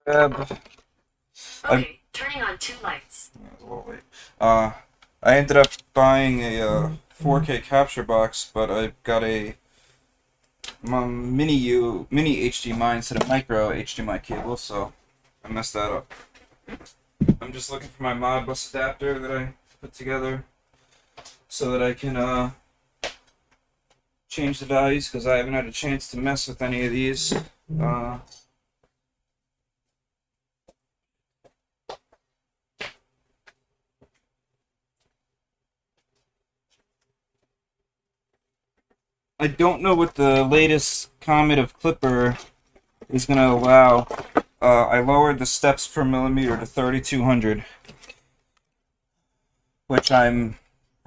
grab. Okay, turning on two lights. Yeah, it was a little late. I ended up buying a 4K capture box, but I got a mini HDMI instead of micro HDMI cable, so I messed that up. I'm just looking for my Modbus adapter that I put together so that I can change the values because I haven't had a chance to mess with any of these. Uh, I don't know what the latest Comet of Klipper is going to allow. I lowered the steps per millimeter to 3200, which from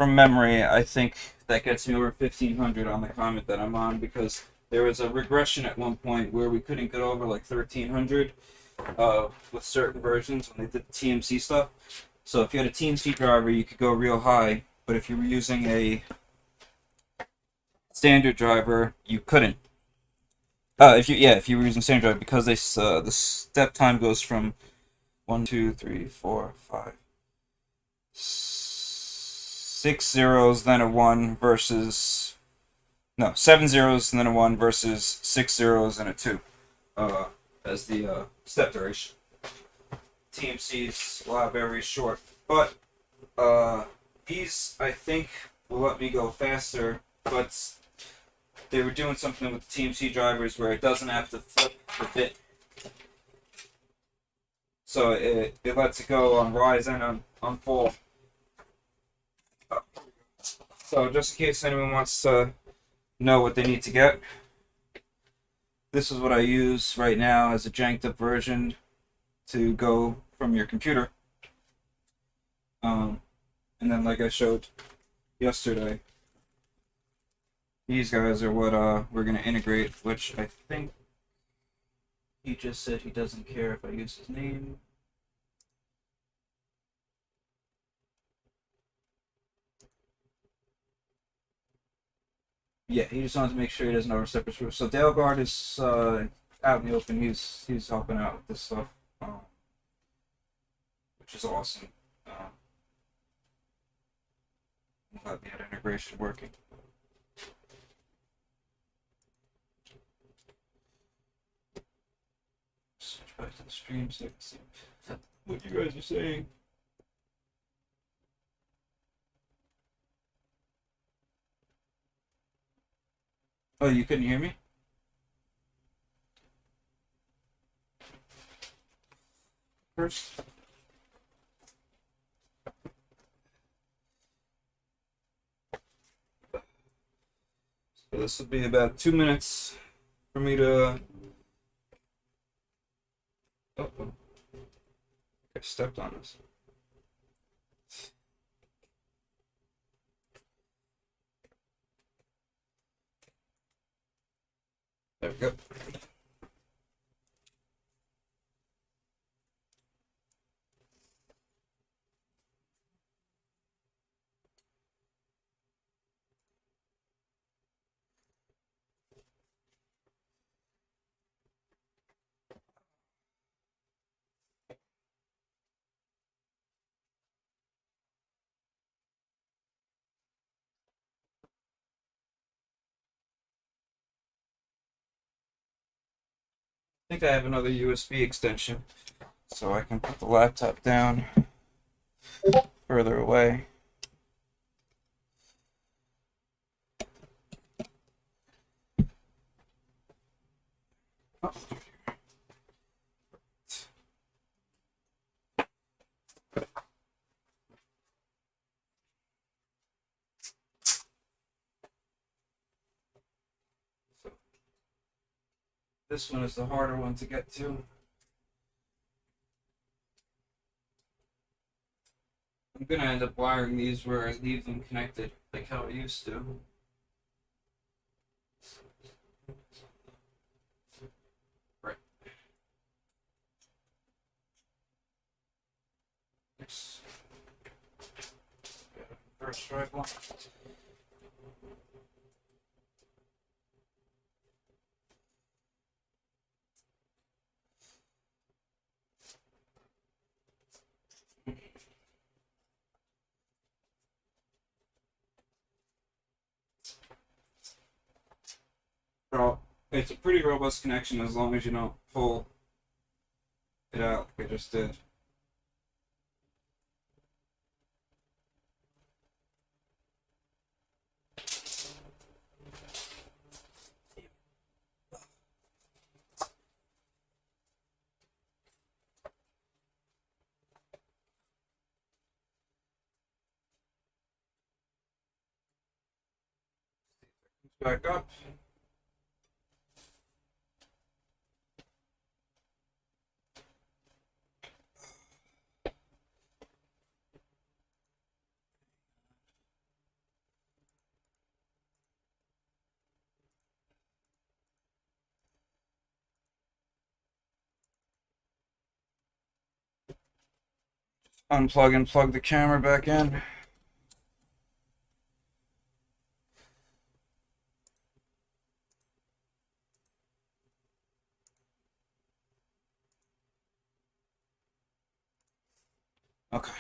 memory, I think that gets me over 1500 on the Comet that I'm on because there was a regression at one point where we couldn't get over like 1300 with certain versions when they did the TMC stuff. So if you had a TMC driver, you could go real high, but if you were using a standard driver, you couldn't. If you were using standard driver, because the step time goes from 6 zeros, then a 1 versus no 7 zeros and then a 1 versus 6 zeros and a 2 as the step duration. TMC's will have very short, but these I think will let me go faster, but they were doing something with the TMC drivers where it doesn't have to flip the bit. So it lets it go on rise and on fall. So just in case anyone wants to know what they need to get, this is what I use right now as a janked up version to go from your computer. And then like I showed yesterday, these guys are what we're going to integrate, which I think he just said he doesn't care if I use his name. Yeah, he just wanted to make sure he doesn't overstep his roof. So Daleguard is out in the open. He's helping out with this stuff, which is awesome. We'll have that integration working. Switch back to the stream so I can see what you guys are saying. Oh, you couldn't hear me? First. So this will be about 2 minutes for me to. Oh, I stepped on this. There we go. I think I have another USB extension, so I can put the laptop down further away. Oh. This one is the harder one to get to. I'm gonna end up wiring these where I leave them connected, like how I used to. Right. Yes. First drive one. It's a pretty robust connection as long as you don't pull it out like I just did. Back up. Unplug and plug the camera back in. Okay.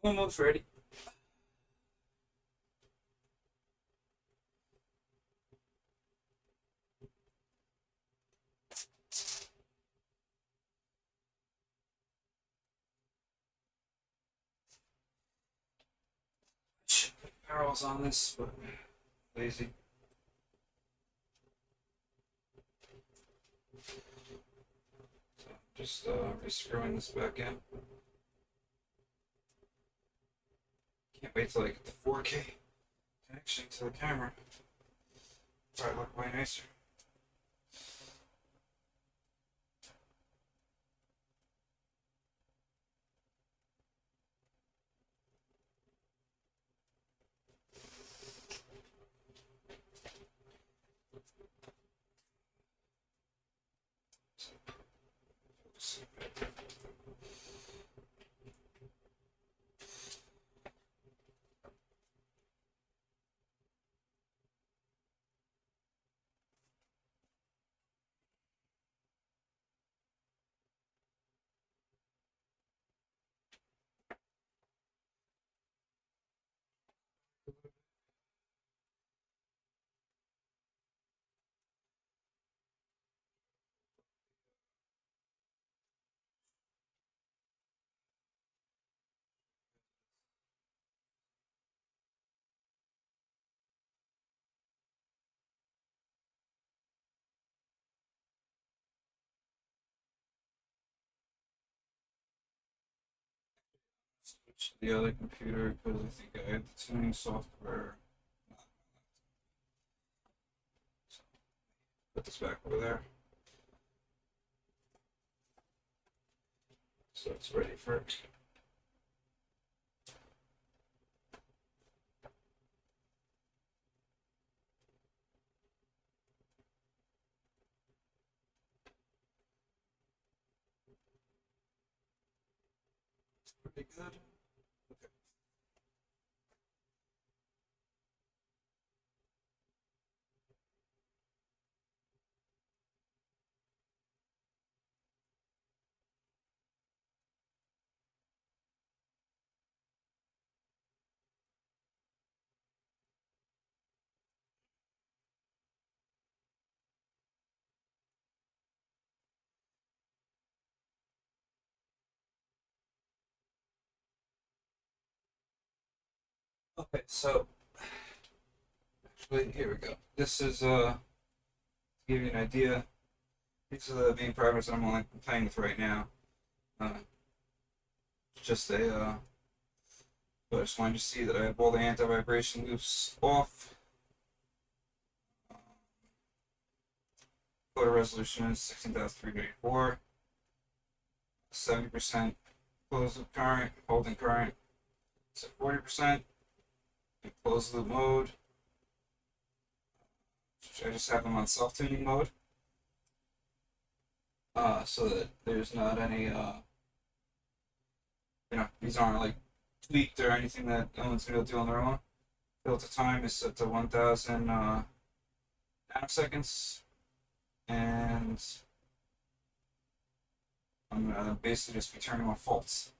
Almost ready. Should put barrels on this, but lazy. So just rescrewing this back in. Can't wait till I get the 4K connection to the camera. Probably look way nicer. Switch to the other computer because I think I have the tuning software. So put this back over there. So it's ready for it. Pretty good. Okay. Okay, so actually here we go. This is to give you an idea. These are the main primers I'm only playing with right now. Just a but I just wanted to see that I have all the anti-vibration loops off. Photo resolution is 16,384. 70% closed loop current, holding current. So 40%. In closed loop mode. I just have them on self-tuning mode. So that there's not any these aren't like tweaked or anything that no one's gonna do on their own. Filter time is set to 1000 nanoseconds, and I'm gonna basically just be turning off faults,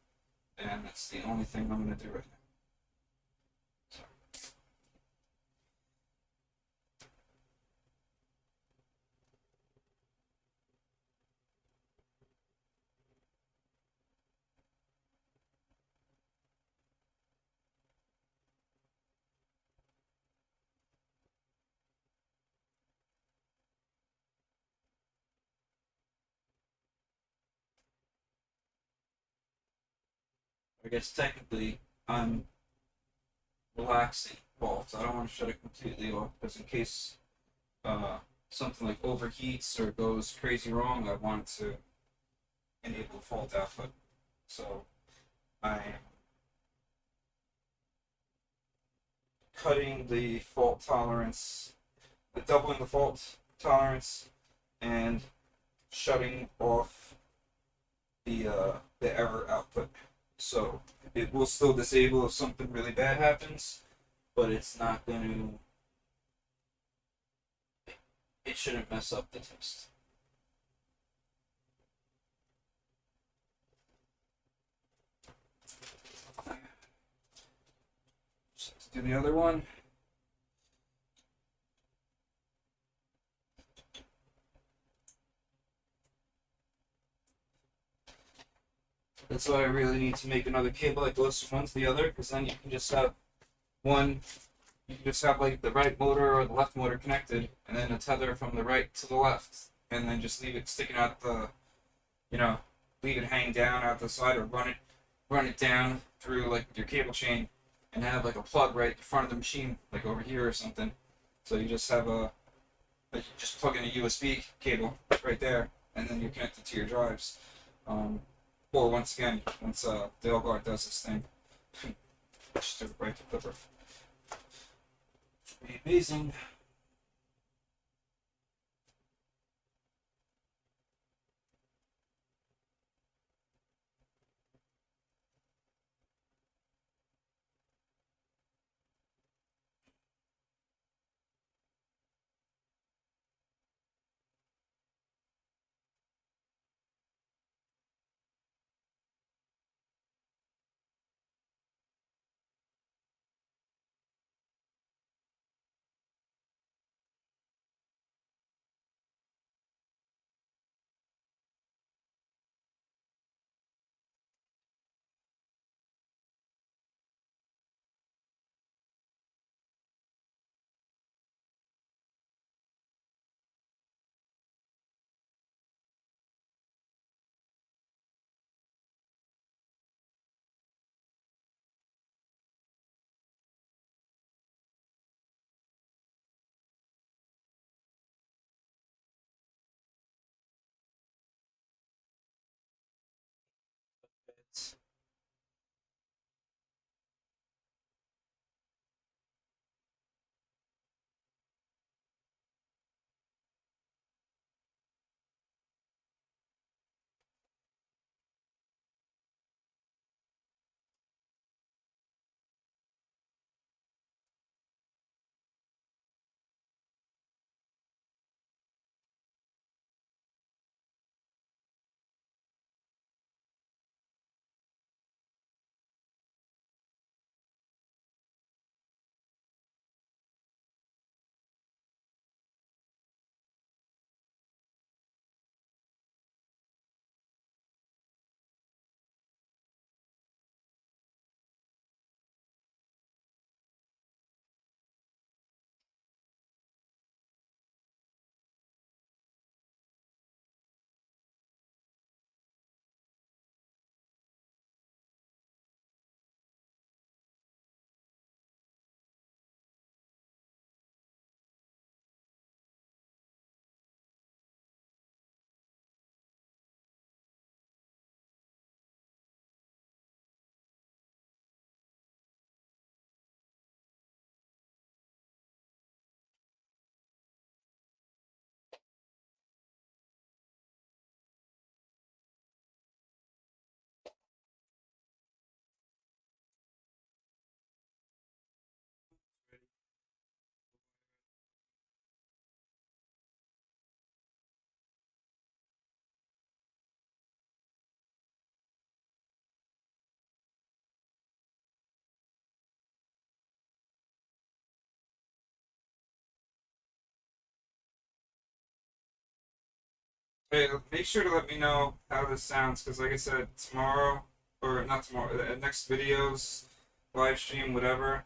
and that's the only thing I'm gonna do right now. So, I guess technically I'm relaxing faults. I don't want to shut it completely off because in case something like overheats or goes crazy wrong, I want to enable fault output. So I am cutting the fault tolerance, doubling the fault tolerance, and shutting off the error output. So it will still disable if something really bad happens, but it's not going to. It shouldn't mess up the test. Let's do the other one. That's why I really need to make another cable that goes from one to the other, because then you can just have one. You can just have like the right motor or the left motor connected, and then a tether from the right to the left, and then just leave it sticking out the, leave it hang down out the side, or run it down through like your cable chain, and have like a plug right in front of the machine, like over here or something. So you just have like you just plug in a USB cable right there, and then you connect it to your drives. Or once again, once the Toolboard does this thing, just do it right to clipper. Which would be amazing. Hey, make sure to let me know how this sounds, because like I said, tomorrow, or not tomorrow, the next videos, live stream, whatever,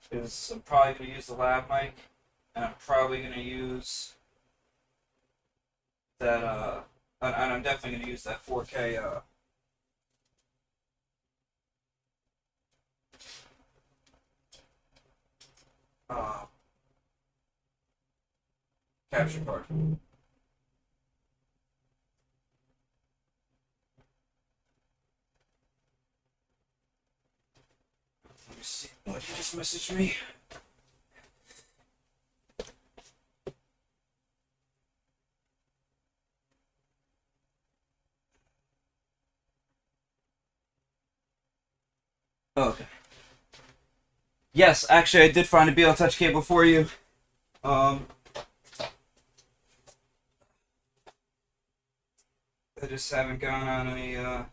is I'm probably going to use the lab mic, and I'm probably going to use that, and I'm definitely going to use that 4K, uh, capture card. Let me see what he just messaged me. Oh, okay. Yes, actually, I did find a BL Touch cable for you. I just haven't gone on any. I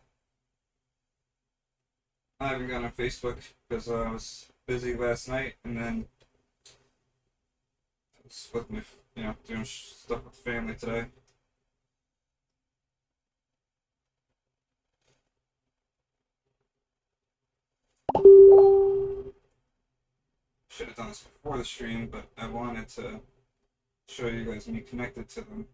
haven't gone on Facebook because I was busy last night, and then I was with my, doing stuff with the family today. Should have done this before the stream, but I wanted to show you guys me connected to them.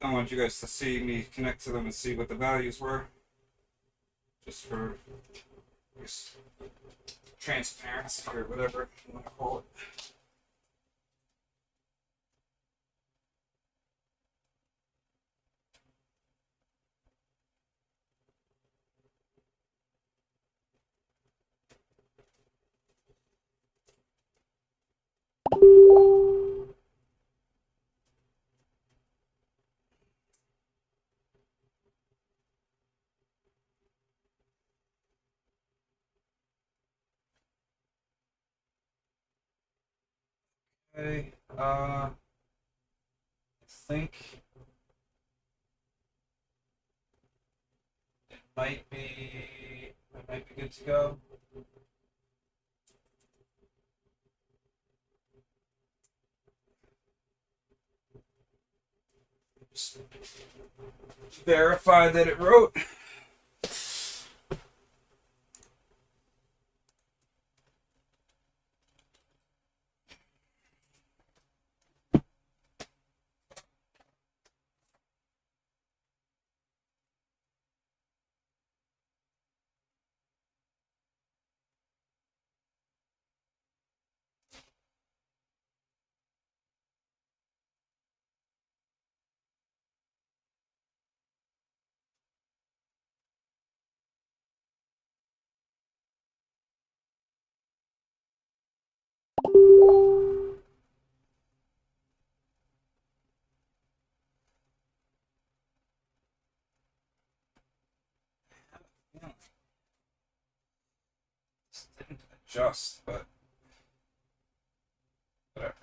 I want you guys to see me connect to them and see what the values were. Just for this transparency or whatever you want to call it. Okay, I think it might be good to go. Just verify that it wrote. This didn't adjust, but whatever.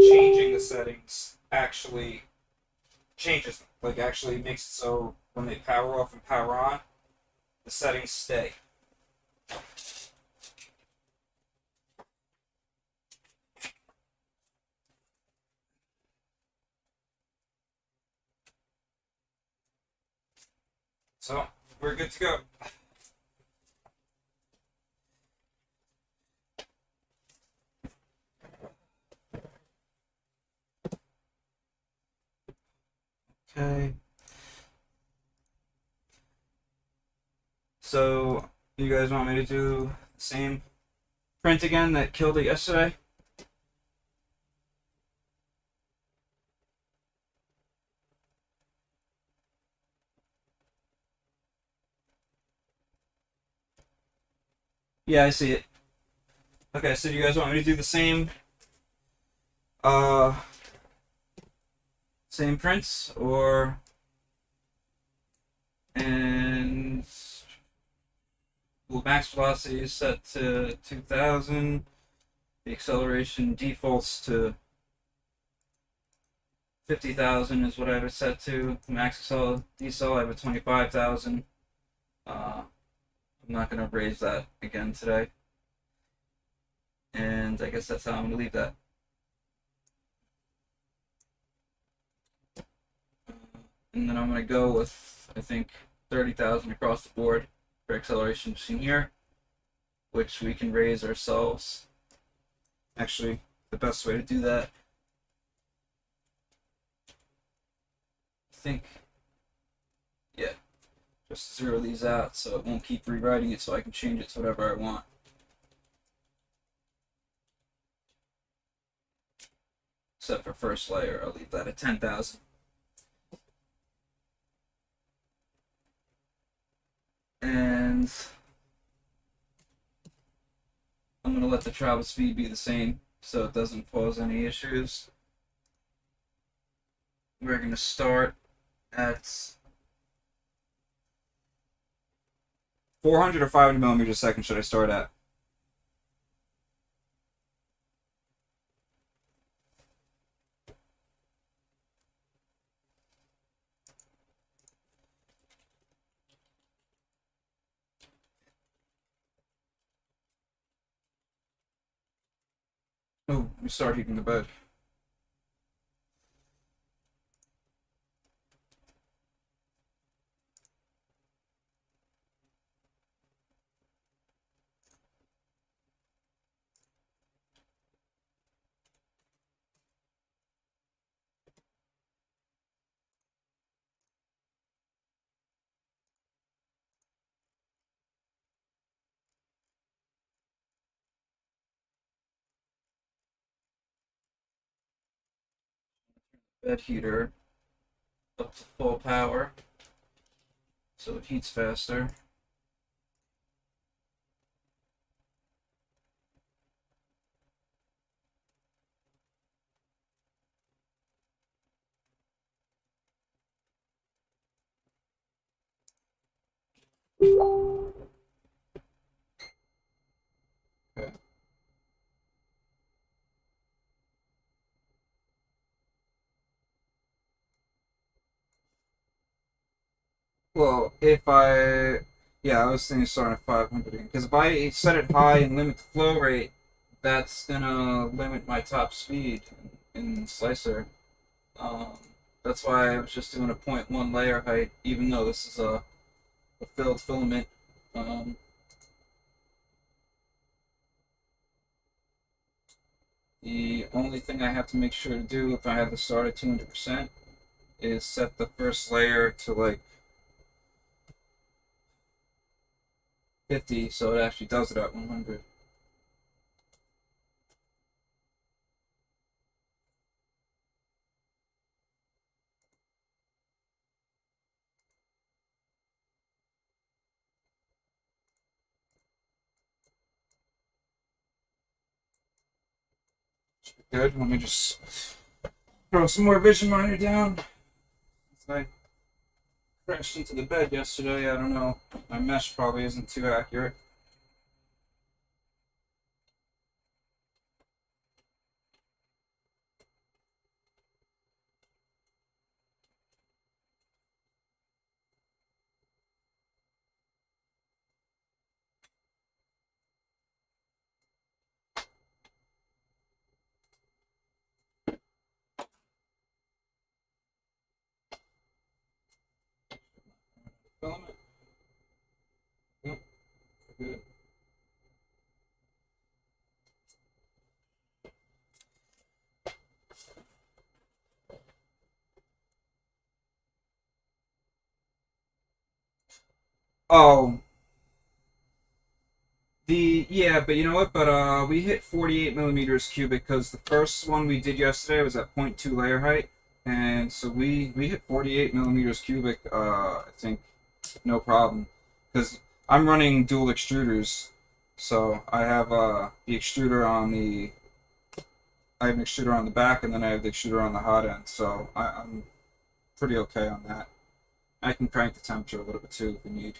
changing the settings actually changes them. Like, actually makes it so when they power off and power on, the settings stay. So, we're good to go. Okay. So, you guys want me to do the same print again that killed it yesterday? Yeah, I see it. Okay, so you guys want me to do the uh, same prints, or, and max velocity is set to 2000, the acceleration defaults to 50,000 is what I have it set to, max decel I have it 25,000. I'm not going to raise that again today, and I guess that's how I'm going to leave that. And then I'm going to go with, I think, 30,000 across the board for acceleration machine here, which we can raise ourselves. Actually, the best way to do that, I think, yeah, just zero these out so it won't keep rewriting it, so I can change it to whatever I want. Except for first layer, I'll leave that at 10,000. And I'm going to let the travel speed be the same so it doesn't cause any issues. We're going to start at 400 or 500 millimeters a second should I start at? Oh, we start heating the bed. Bed heater up to full power so it heats faster. Okay. Well, yeah, I was thinking starting at 500 because if I set it high and limit the flow rate, that's gonna limit my top speed in Slicer. Um, that's why I was just doing a 0.1 layer height, even though this is a filled filament. The only thing I have to make sure to do if I have the start at 200% is set the first layer to like 50, so it actually does it at 100. Good. Let me just throw some more vision miner down. I crashed into the bed yesterday. I don't know. My mesh probably isn't too accurate. Oh, yeah, but you know what? But we hit 48 millimeters cubic because the first one we did yesterday was at point 0.2 layer height, and so we hit 48 millimeters cubic. I think no problem because I'm running dual extruders, so I have the extruder on the I have an extruder on the back, and then I have the extruder on the hot end, so I'm pretty okay on that. I can crank the temperature a little bit too if we need.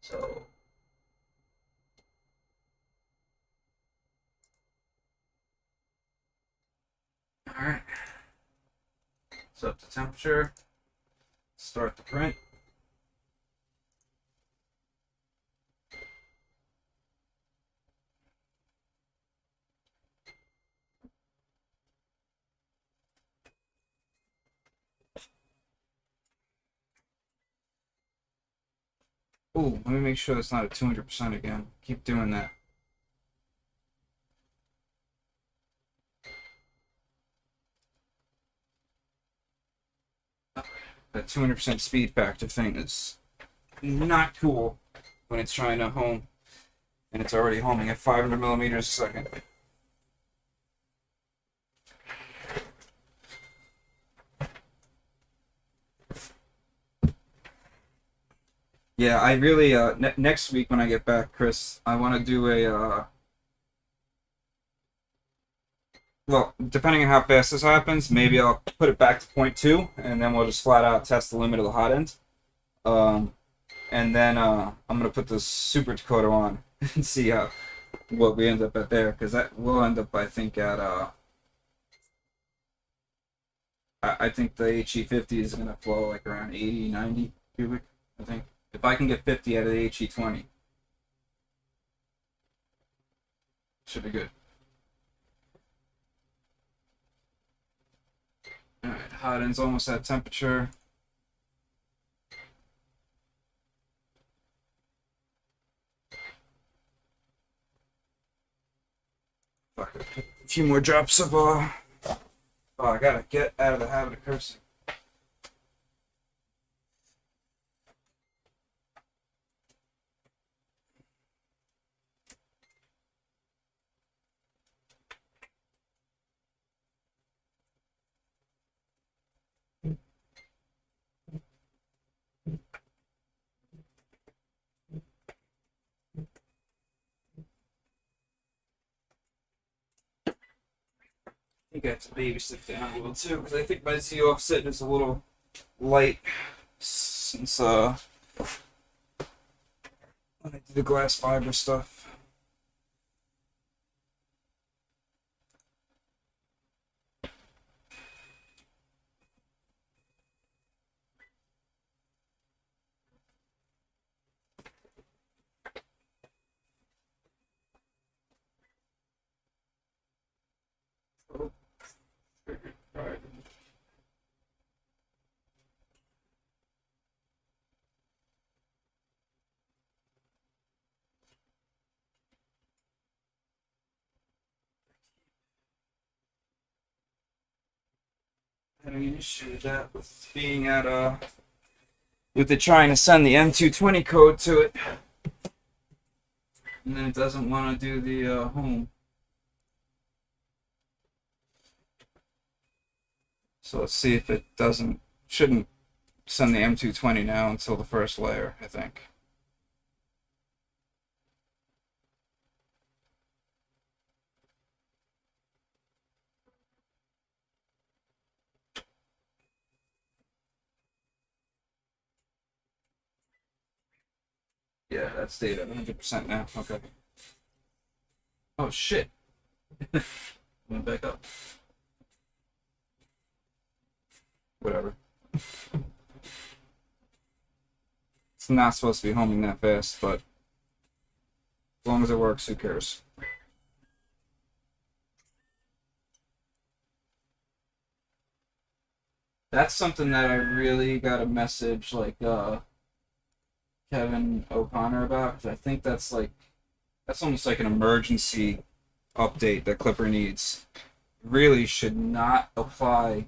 So, alright. So up to temperature. Start the print. Ooh, let me make sure it's not at 200% again. Keep doing that. That 200% speed factor thing is not cool when it's trying to home, and it's already homing at 500 millimeters a second. Yeah, I really next week when I get back, Chris, I want to do a well, depending on how fast this happens, maybe I'll put it back to point 0.2, and then we'll just flat out test the limit of the hot end. And then I'm gonna put the Super Dakota on and see what we end up at there, because that will end up, I think, at I think the HE50 is gonna flow like around 80, 90 cubic. I think if I can get 50 out of the HE20, should be good. All right, hot end's almost at temperature. Fuck it. A few more drops of oh, I gotta get out of the habit of cursing. I think I have to baby stick down a little too, because I think my Z offset is a little light since when I do the glass fiber stuff. Oh, right. Having an issue with that, with being at with it trying to send the M220 code to it, and then it doesn't want to do the home. So let's see if it shouldn't send the M220 now until the first layer, I think. Yeah, that stayed at 100% now. Okay. Oh shit. Went back up. Whatever. It's not supposed to be homing that fast, but as long as it works, who cares? That's something that I really got a message like Kevin O'Connor about, because I think That's almost like an emergency update that Klipper needs. Really should not apply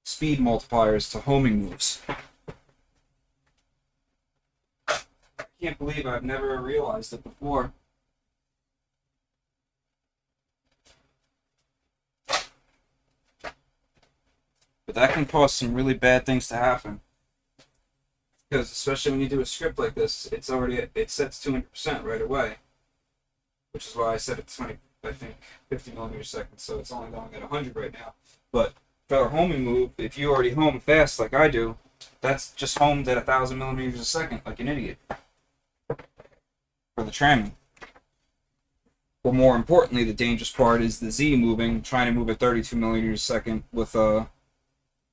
speed multipliers to homing moves. I can't believe I've never realized it before. But that can cause some really bad things to happen. Because especially when you do a script like this, it sets 200% right away. Which is why I set it to 20, I think, 50 millimeters a second, so it's only going at 100 right now. But for a homing move, if you already home fast like I do, that's just homed at 1,000 millimeters a second, like an idiot. For the tramming. But more importantly, the dangerous part is the Z moving, trying to move at 32 millimeters a second with a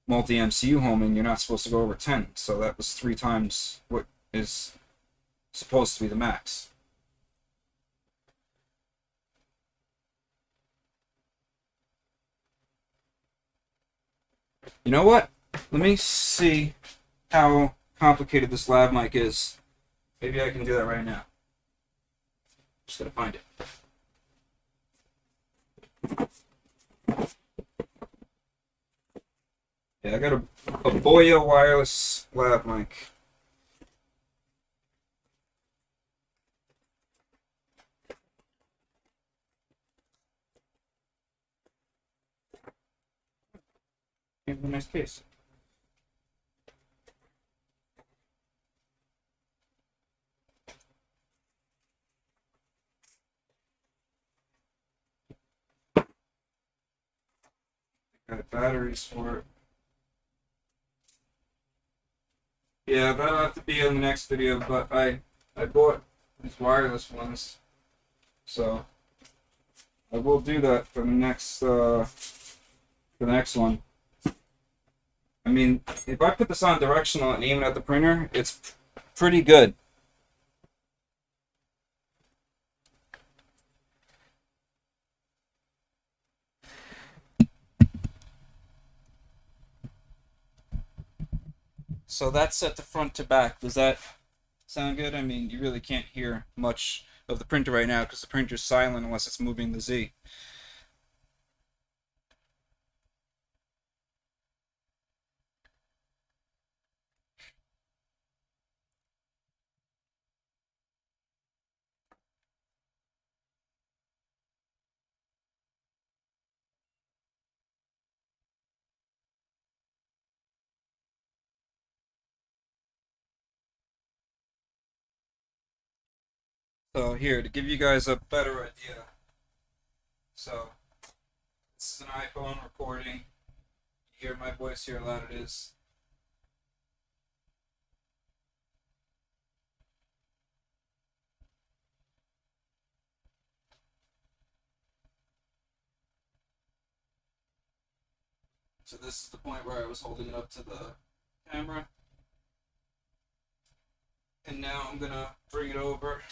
multi-MCU homing. You're not supposed to go over 10, so that was 3 times what is supposed to be the max. You know what? Let me see how complicated this lav mic is. Maybe I can do that right now. Just gotta find it. Yeah, I got a Boya wireless lav mic. Came with a nice case. Got batteries for it. Yeah, that'll have to be in the next video, but I bought these wireless ones, so I will do that for the next one. I mean, if I put this on directional and aim it at the printer, it's pretty good. So that's set to front to back. Does that sound good? I mean, you really can't hear much of the printer right now because the printer's silent unless it's moving the Z. So here, to give you guys a better idea. So, this is an iPhone recording. You hear my voice here, how loud it is. So this is the point where I was holding it up to the camera. And now I'm gonna bring it over and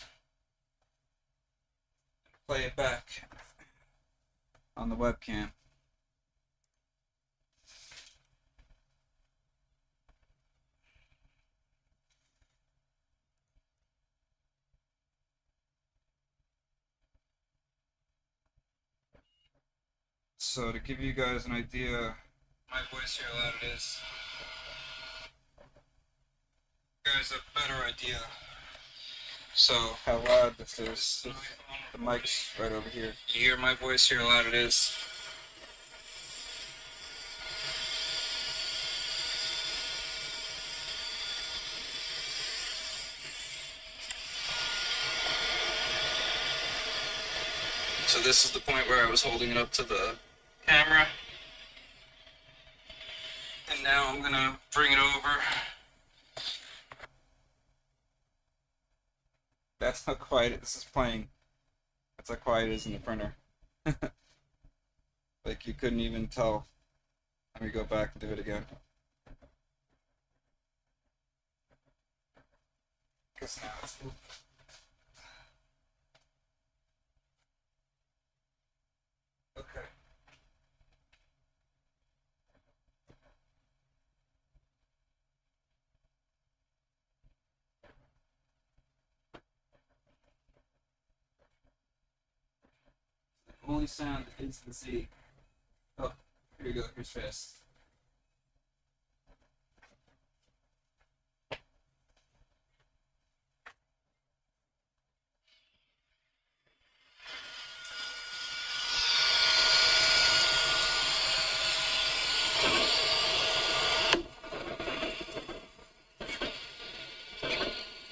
play it back on the webcam. So to give you guys an idea, my voice here, how loud it is. You guys a better idea. So how loud this is. The mic's right over here. You hear my voice here, how loud it is. So this is the point where I was holding it up to the camera. And now I'm gonna bring it over. That's how quiet this is playing. That's how quiet it is in the printer. Like you couldn't even tell. Let me go back and do it again. Because now it's... Okay. only sound is the Z. Oh, here you go. Here's fast.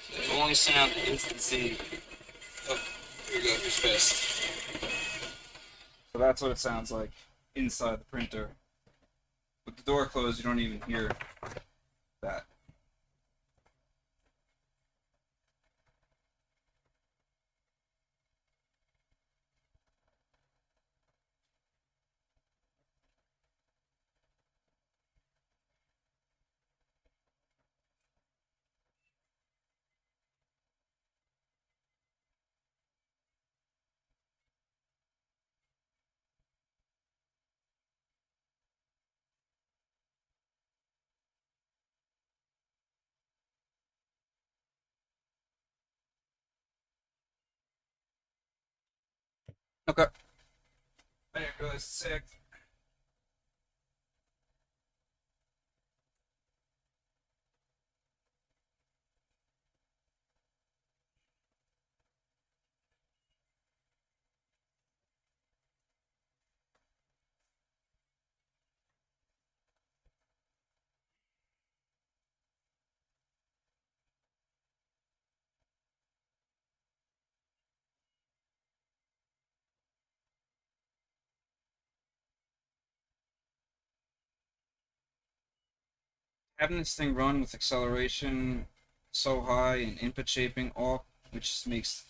The only sound is the Z. Oh, here you go. Here's fast. So that's what it sounds like inside the printer. With the door closed, you don't even hear that. Okay. I didn't realize it's sick. Having this thing run with acceleration so high and input shaping off, which just makes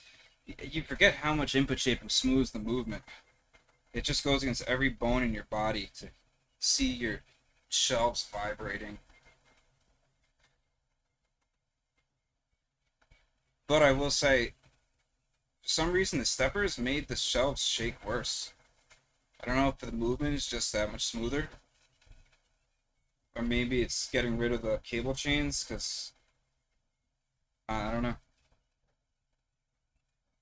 you forget how much input shaping smooths the movement. It just goes against every bone in your body to see your shelves vibrating. But I will say, for some reason, the steppers made the shelves shake worse. I don't know if the movement is just that much smoother, or maybe it's getting rid of the cable chains, because I don't know.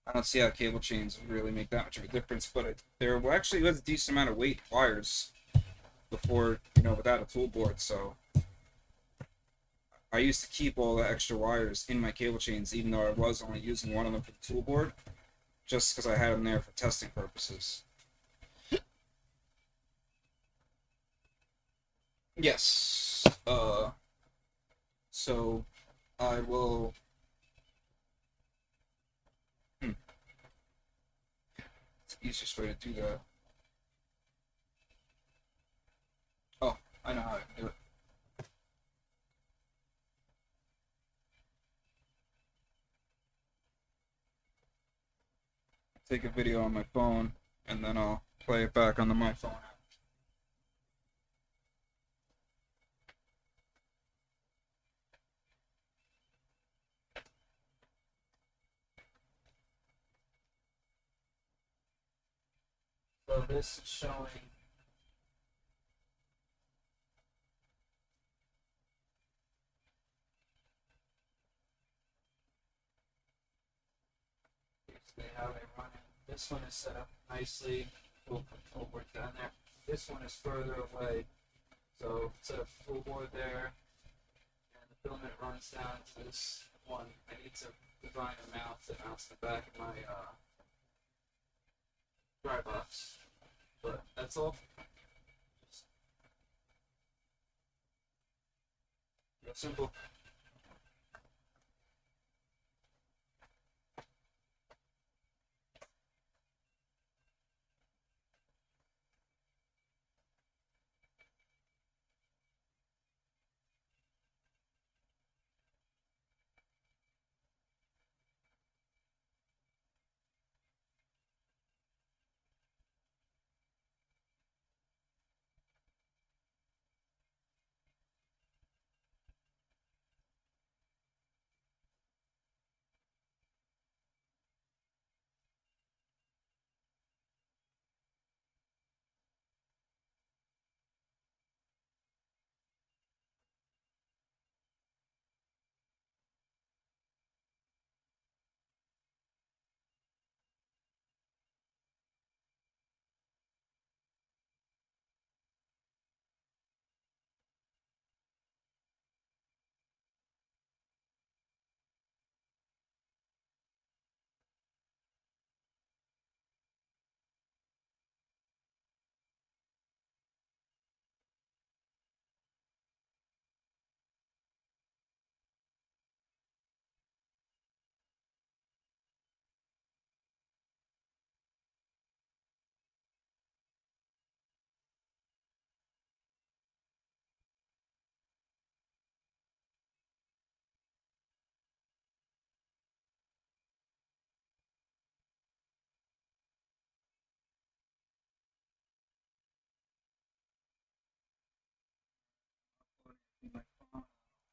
I don't see how cable chains would really make that much of a difference, but there actually was a decent amount of weight wires before, without a tool board, so I used to keep all the extra wires in my cable chains, even though I was only using one of them for the tool board, just because I had them there for testing purposes. Yes. So I will. It's the easiest way to do that. Oh, I know how to do it. Take a video on my phone, and then I'll play it back on my phone app. So this is showing. Basically how they run it. This one is set up nicely. We'll put Toolboard down there. This one is further away. So set up Toolboard there, and the filament runs down to this one. I need to design a mount that mounts the back of my dry box. But that's all. Just real simple.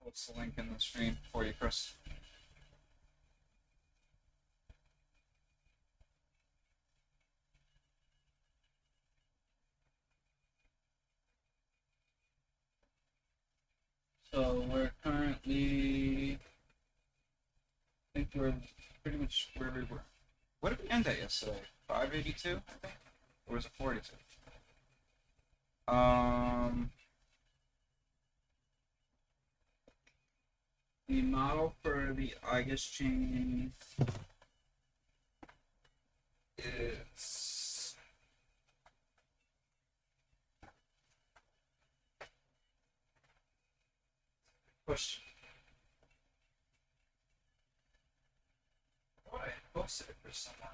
post the link in the stream for you, Chris. So we're currently, I think we're pretty much where we were. What did we end at yesterday? 582, I think? Or was it 42? The model for the IGUS chain is question. Why I posted it for someone.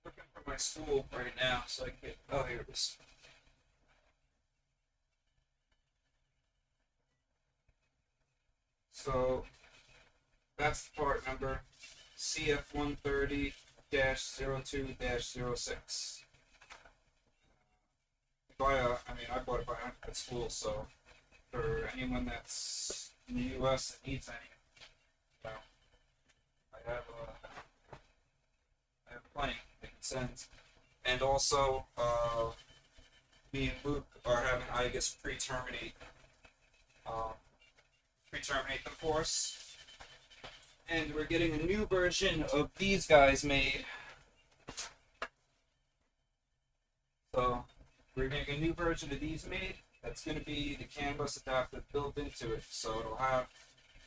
Looking for my spool right now so I can get. Oh, here it is. So that's the part number CF130-02-06. I bought it by at school, so for anyone that's in the U.S. that needs any, I have plenty they can send. And also, me and Luke are having IGUS pre-terminate them for us. And we're getting a new version of these guys made. So we're getting a new version of these made. That's going to be the CAN bus adapter built into it. So it'll have,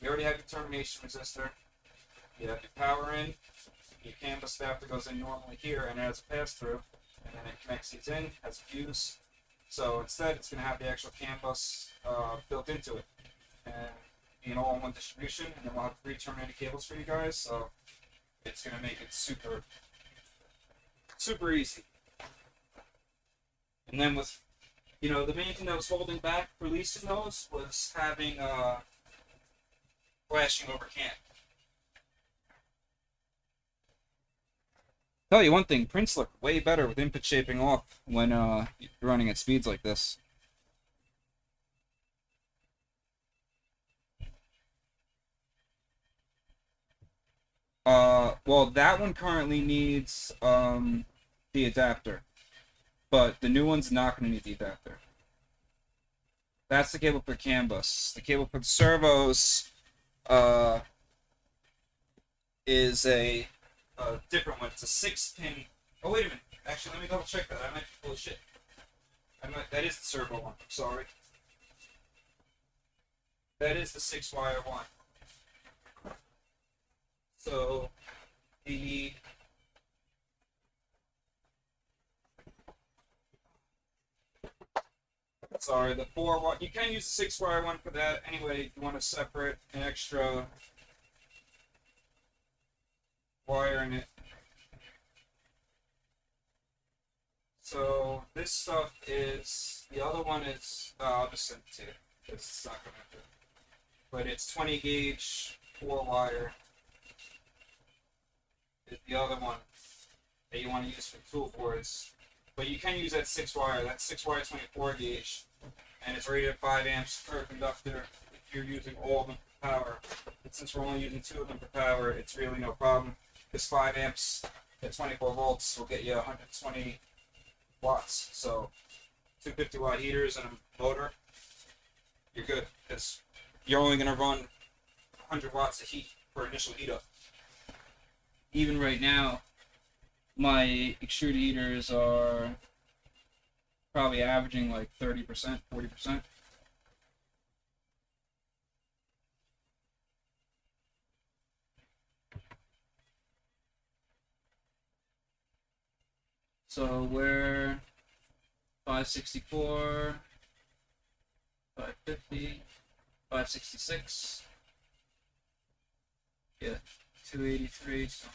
you already have your termination resistor. You have your power in. Your CAN bus adapter goes in normally here and it has a pass through. And then it connects these in, has a fuse. So instead it's going to have the actual CAN bus built into it. And being all in one distribution, and then we'll have 3 terminated cables for you guys, so it's going to make it super, super easy. And then with, the main thing that was holding back releasing those was having flashing over CAN. Tell you one thing, prints look way better with input shaping off when you're running at speeds like this. Well, that one currently needs the adapter, but the new one's not going to need the adapter. That's the cable for CAN bus. The cable for the servos is a different one. It's a 6-pin. Oh, wait a minute. Actually, let me double check that. I might be full of shit. That is the servo one. I'm sorry. That is the 6-wire one. So the the 4-wire, you can use the 6-wire one for that anyway if you want to separate an extra wire in it. So this stuff is, the other one is, I'll just send it to you because it's not going to, but it's 20 gauge 4-wire. The other one that you want to use for tool boards, but you can use that 6-wire. That 6-wire 24 gauge, and it's rated at 5 amps per conductor if you're using all of them for power. But since we're only using 2 of them for power, it's really no problem. This 5 amps at 24 volts will get you 120 watts. So 250 watt heaters and a motor, you're good. Because you're only going to run 100 watts of heat for initial heat up. Even right now, my extruder heaters are probably averaging like 30%, 40%. So we're 564, 550, 566. Yeah. 283, so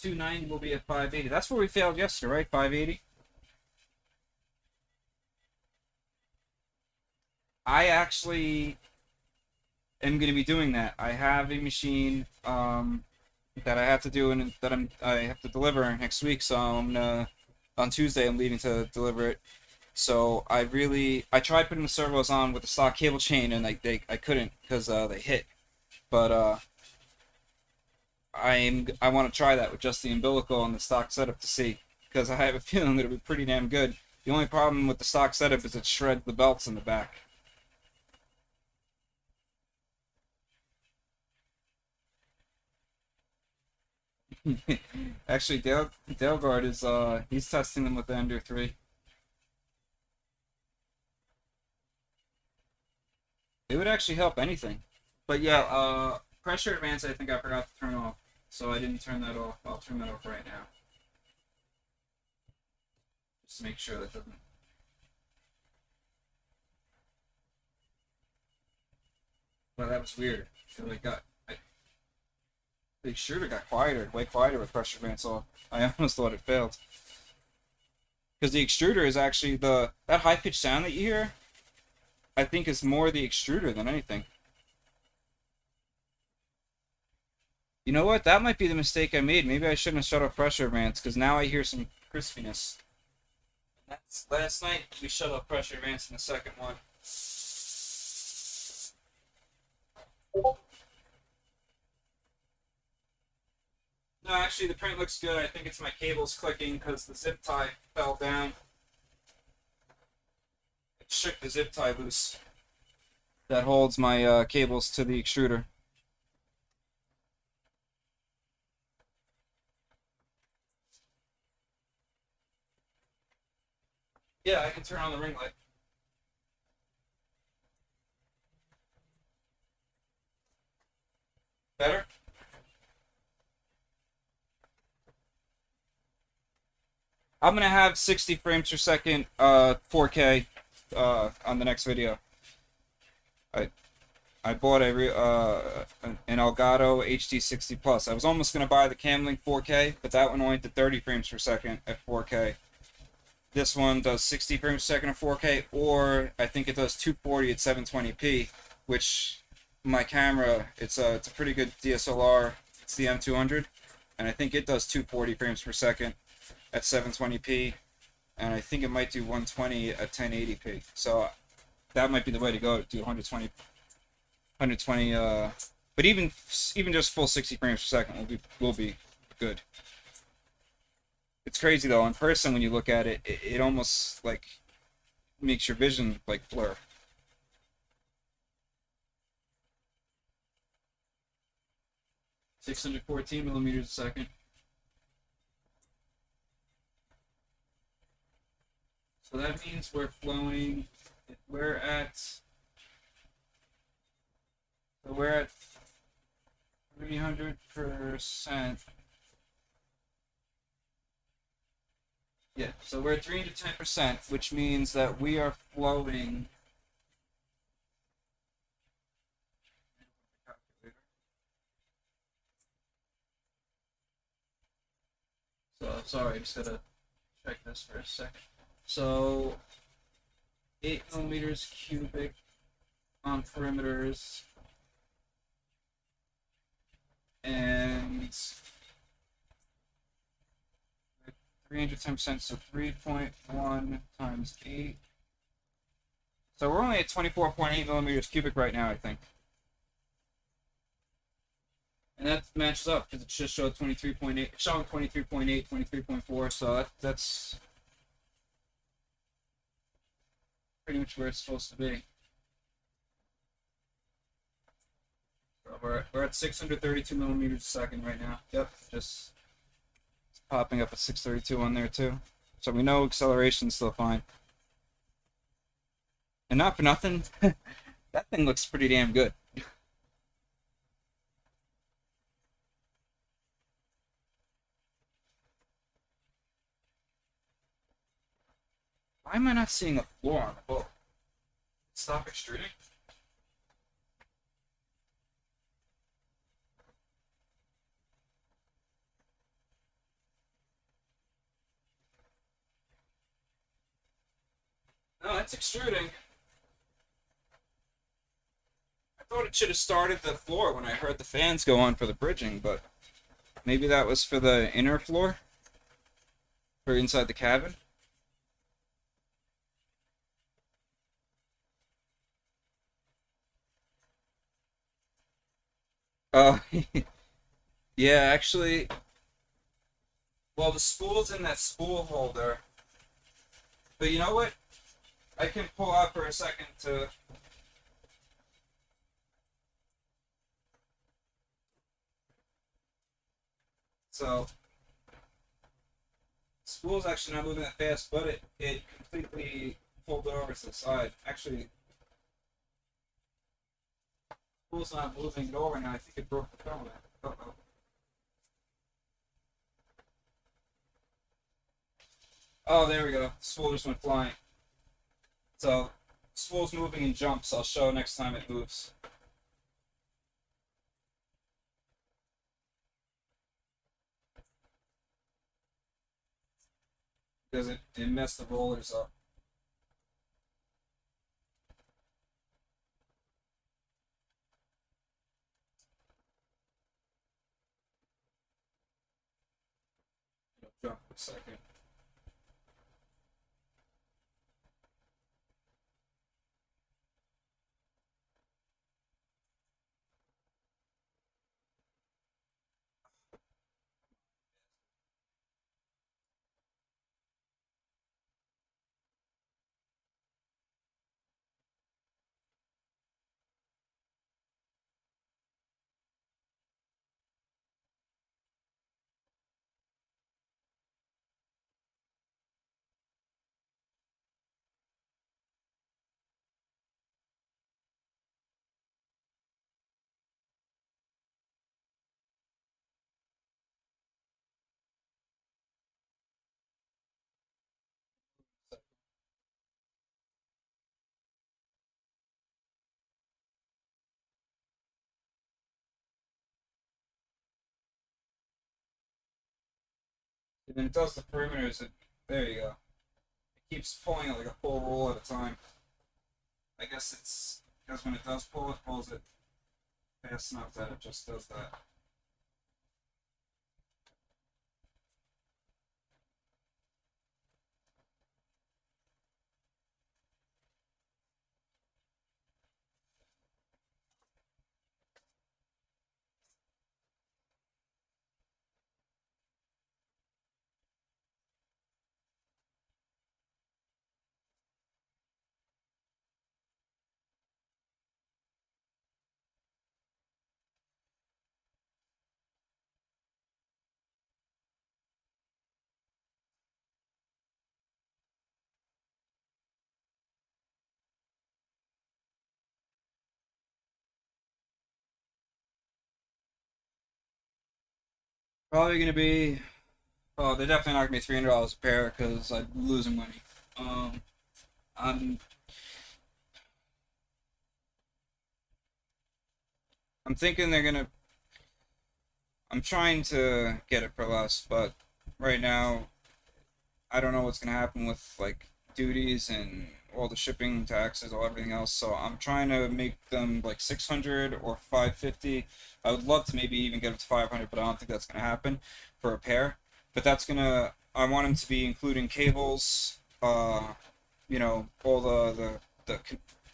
290 will be at 580. That's where we failed yesterday, right? 580. I actually am going to be doing that. I have a machine that I have to do and that I have to deliver next week. So I'm on Tuesday I'm leaving to deliver it, So I tried putting the servos on with the stock cable chain, and I couldn't because they hit. But I want to try that with just the umbilical and the stock setup to see, because I have a feeling that it'll be pretty damn good. The only problem with the stock setup is it shreds the belts in the back. Actually, Daleguard is he's testing them with the Ender 3. It would actually help anything. But yeah, pressure advance I think I forgot to turn off, so I didn't turn that off. I'll turn that off right now. Just to make sure that doesn't. Well, that was weird. So the extruder got quieter, way quieter with pressure advance off. I almost thought it failed. Because the extruder is actually that high pitched sound that you hear, I think is more the extruder than anything. You know what? That might be the mistake I made. Maybe I shouldn't have shut off pressure advance, because now I hear some crispiness. That's last night we shut off pressure advance in the second one. No, actually the print looks good. I think it's my cables clicking because the zip tie fell down. It shook the zip tie loose. That holds my cables to the extruder. Yeah, I can turn on the ring light. Better? I'm gonna have 60 frames per second, 4K, on the next video. I bought an Elgato HD 60 Plus. I was almost gonna buy the Camlink 4K, but that one only did 30 frames per second at 4K. This one does 60 frames per second at 4K, or I think it does 240 at 720p, which my camera, it's a pretty good DSLR. It's the M200, and I think it does 240 frames per second at 720p, and I think it might do 120 at 1080p. So that might be the way to go, do 120, but even just full 60 frames per second will be good. It's crazy though, in person when you look at it, it almost like makes your vision like blur. (614 millimeters a second). So that means we're flowing. We're at 300%. Yeah, so we're at 310%, which means that we are flowing. So sorry, I just gotta check this for a second. So 8 millimeters cubic on perimeters, and 310%, so 3.1 times 8. So we're only at 24.8 millimeters cubic right now, I think. And that matches up because it just showed 23.8, it's showing 23.8, 23.4, so that's pretty much where it's supposed to be. So we're at 632 millimeters a second right now. Yep, just popping up at 632 on there too. So we know acceleration's still fine. And not for nothing, that thing looks pretty damn good. Why am I not seeing a floor on the boat? Stop extruding? No, it's extruding. I thought it should have started the floor when I heard the fans go on for the bridging, but maybe that was for the inner floor? For inside the cabin? Uh, yeah, actually, well, the spool's in that spool holder. But you know what? I can pull out for a second to. So, spool's actually not moving that fast, but it completely pulled it over to the side. Actually, spool's not moving it over now. I think it broke the filament. Uh-oh. Oh, there we go. Spool just went flying. So, spool's moving in jumps. I'll show next time it moves. Because it messed the rollers up. It'll jump for a second. And then it does the perimeters. There you go. It keeps pulling it like a full roll at a time. I guess it's because when it does pull, it pulls it fast enough that it just does that. Probably gonna be. Oh, they're definitely not gonna be $300 a pair because I'm losing money. Um, I'm I'm thinking they're gonna. I'm trying to get it for less, but right now I don't know what's gonna happen with like duties and all the shipping taxes, all everything else. So I'm trying to make them like 600 or 550. I would love to maybe even get up to 500, but I don't think that's gonna happen for a pair. But that's gonna. I want them to be including cables. All the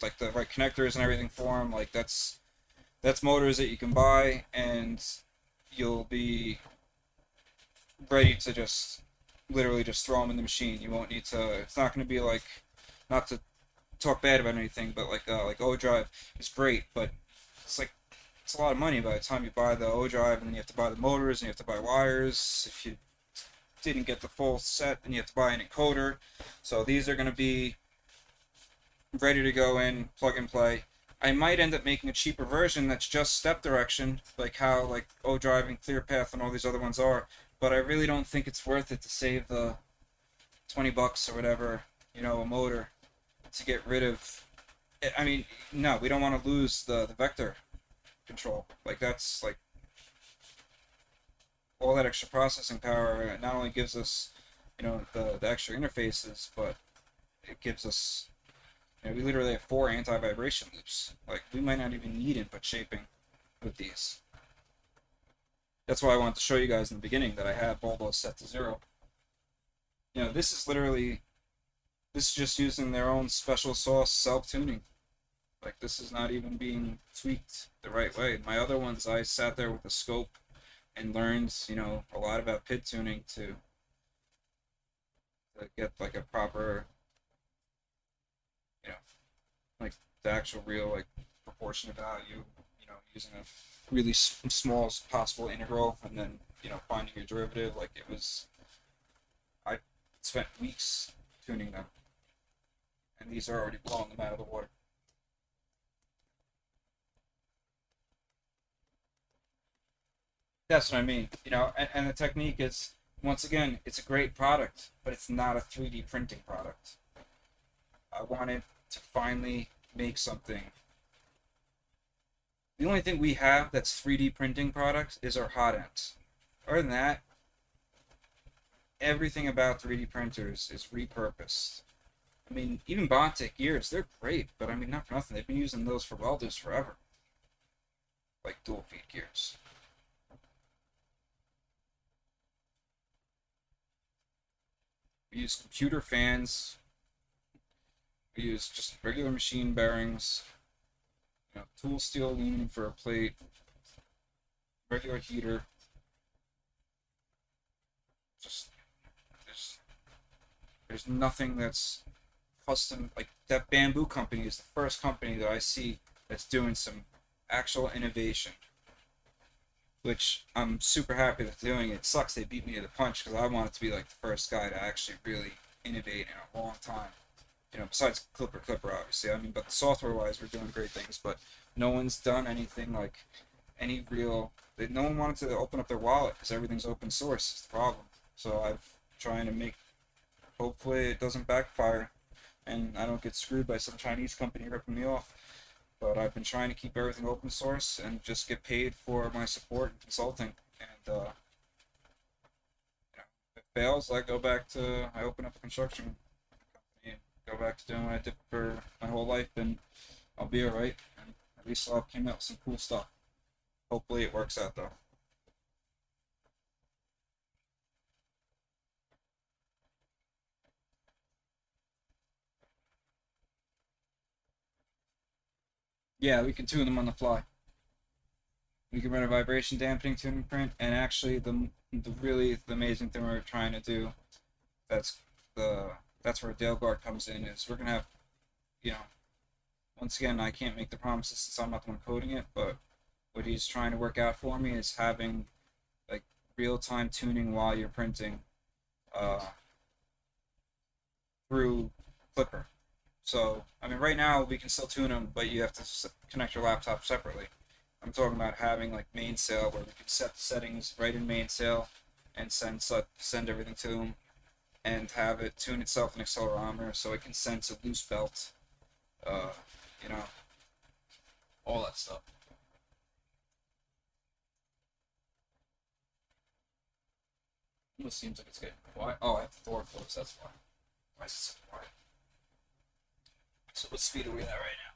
like the right connectors and everything for them. Like that's motors that you can buy, and you'll be ready to just literally just throw them in the machine. You won't need to. It's not going to be like, not to talk bad about anything, but like O drive is great, but it's like it's a lot of money by the time you buy the O drive, and then you have to buy the motors, and you have to buy wires. If you didn't get the full set, then you have to buy an encoder. So these are going to be ready to go in, plug and play. I might end up making a cheaper version that's just step direction, like how like O Drive and ClearPath and all these other ones are. But I really don't think it's worth it to save the $20 or whatever, a motor to get rid of. I mean, no, we don't want to lose the vector control. Like that's like all that extra processing power. It not only gives us, the extra interfaces, but it gives us. We literally have 4 anti-vibration loops. Like, we might not even need input shaping with these. That's why I wanted to show you guys in the beginning that I have all those set to 0. This is just using their own special sauce self-tuning. Like, this is not even being tweaked the right way. My other ones, I sat there with a scope and learned, a lot about pit tuning to get like a proper, you know, like the actual real like proportionate value. Using a really small as possible integral, and then finding your derivative. Like it was, I spent weeks tuning them, and these are already blowing them out of the water. That's what I mean. And the technique is, once again, it's a great product, but it's not a 3D printing product. I wanted to finally make something. The only thing we have that's 3D printing products is our hot ends. Other than that, everything about 3D printers is repurposed. I mean, even Bondtech gears, they're great, but I mean, not for nothing. They've been using those for welders forever. Like dual feed gears. We use computer fans. We use just regular machine bearings. Tool steel aluminum for a plate. Regular heater. Just there's nothing that's custom. Like that bamboo company is the first company that I see that's doing some actual innovation, which I'm super happy that they're doing. It sucks they beat me to the punch because I wanted to be like the first guy to actually really innovate in a long time. Besides Clipper, obviously. I mean, but software-wise, we're doing great things, but no one's done anything like any real. No one wanted to open up their wallet because everything's open source. Is the problem. So I'm trying to make. Hopefully, it doesn't backfire, and I don't get screwed by some Chinese company ripping me off. But I've been trying to keep everything open source and just get paid for my support and consulting. And if it fails, I open up a construction. Go back to doing what I did for my whole life, and I'll be alright. And at least I'll came out with some cool stuff. Hopefully it works out though. Yeah, we can tune them on the fly. We can run a vibration dampening tuning print, and actually the amazing thing we're trying to do, that's where Dale Guard comes in, is we're gonna have, once again, I can't make the promises since I'm not the one coding it, but what he's trying to work out for me is having like real-time tuning while you're printing through Clipper. So, I mean, right now we can still tune them, but you have to connect your laptop separately. I'm talking about having like Mainsail, where we can set the settings right in Mainsail and send everything to them, and have it tune itself an accelerometer so it can sense a loose belt, all that stuff. Almost seems like it's getting quiet. Oh, I have the door closed, that's why. Why is it so quiet? So what speed are we at right now?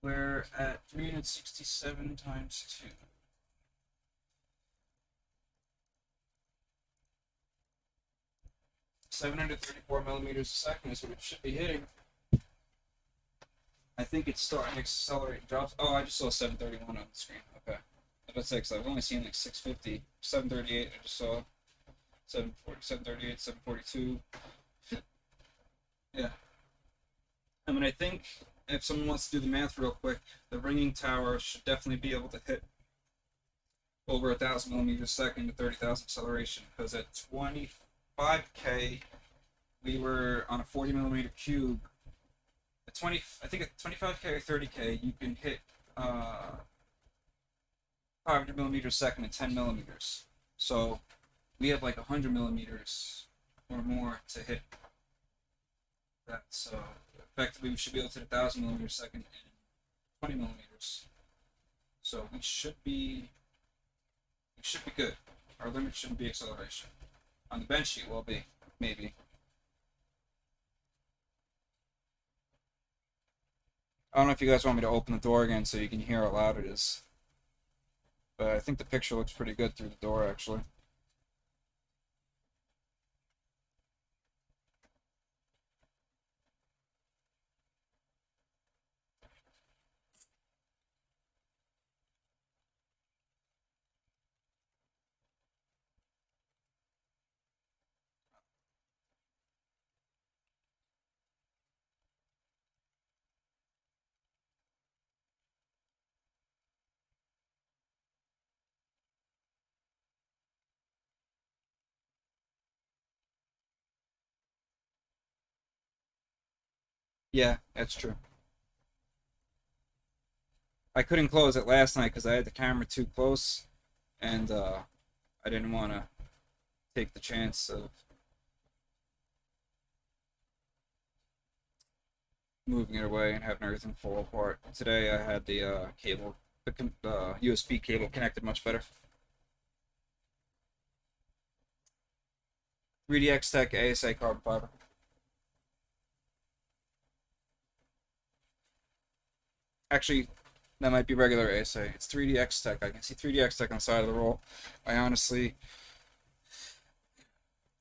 We're at 367 times 2. 734 millimeters a second is what it should be hitting. I think it's starting to accelerate and drops. Oh, I just saw 731 on the screen. Okay. That's because I've only seen like 650. 738, I just saw 740, 738, 742. Yeah. I mean, I think if someone wants to do the math real quick, the ringing tower should definitely be able to hit over 1,000 millimeters a second to 30,000 acceleration, because at 25K, we were on a 40 millimeter cube. At 20, I think at 25K or 30K, you can hit 500 millimeters a second at 10 millimeters. So we have like 100 millimeters or more to hit that. So effectively, we should be able to hit 1,000 millimeters a second in 20 millimeters. So we should be good. Our limit shouldn't be acceleration. On the bench sheet, will be, maybe. I don't know if you guys want me to open the door again so you can hear how loud it is. But I think the picture looks pretty good through the door, actually. Yeah, that's true. I couldn't close it last night because I had the camera too close, and I didn't want to take the chance of moving it away and having everything fall apart. Today I had the cable, the USB cable connected much better. 3DX Tech ASA carbon fiber. Actually, that might be regular ASA. It's 3DX Tech. I can see 3DX Tech on the side of the roll. I honestly,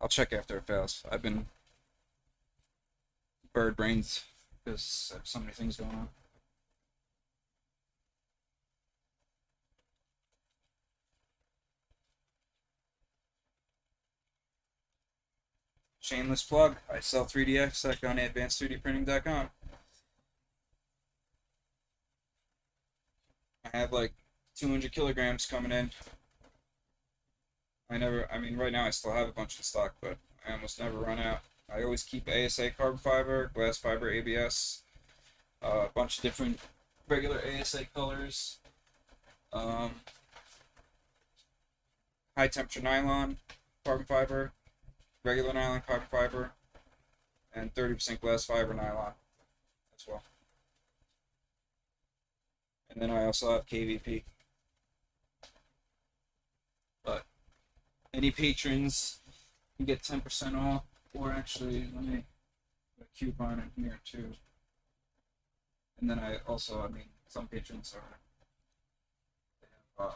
I'll check after it fails. I've been bird brains because I have so many things going on. Shameless plug. I sell 3DX Tech on advanced3dprinting.com. I have like 200 kilograms coming in. I mean, right now I still have a bunch in stock, but I almost never run out. I always keep ASA carbon fiber, glass fiber ABS, a bunch of different regular ASA colors, um, high temperature nylon carbon fiber, regular nylon carbon fiber, and 30% glass fiber nylon as well. And then I also have KVP. But any patrons can get 10% off, or actually, let me put a coupon in here too. And then I also, I mean, some patrons are, they have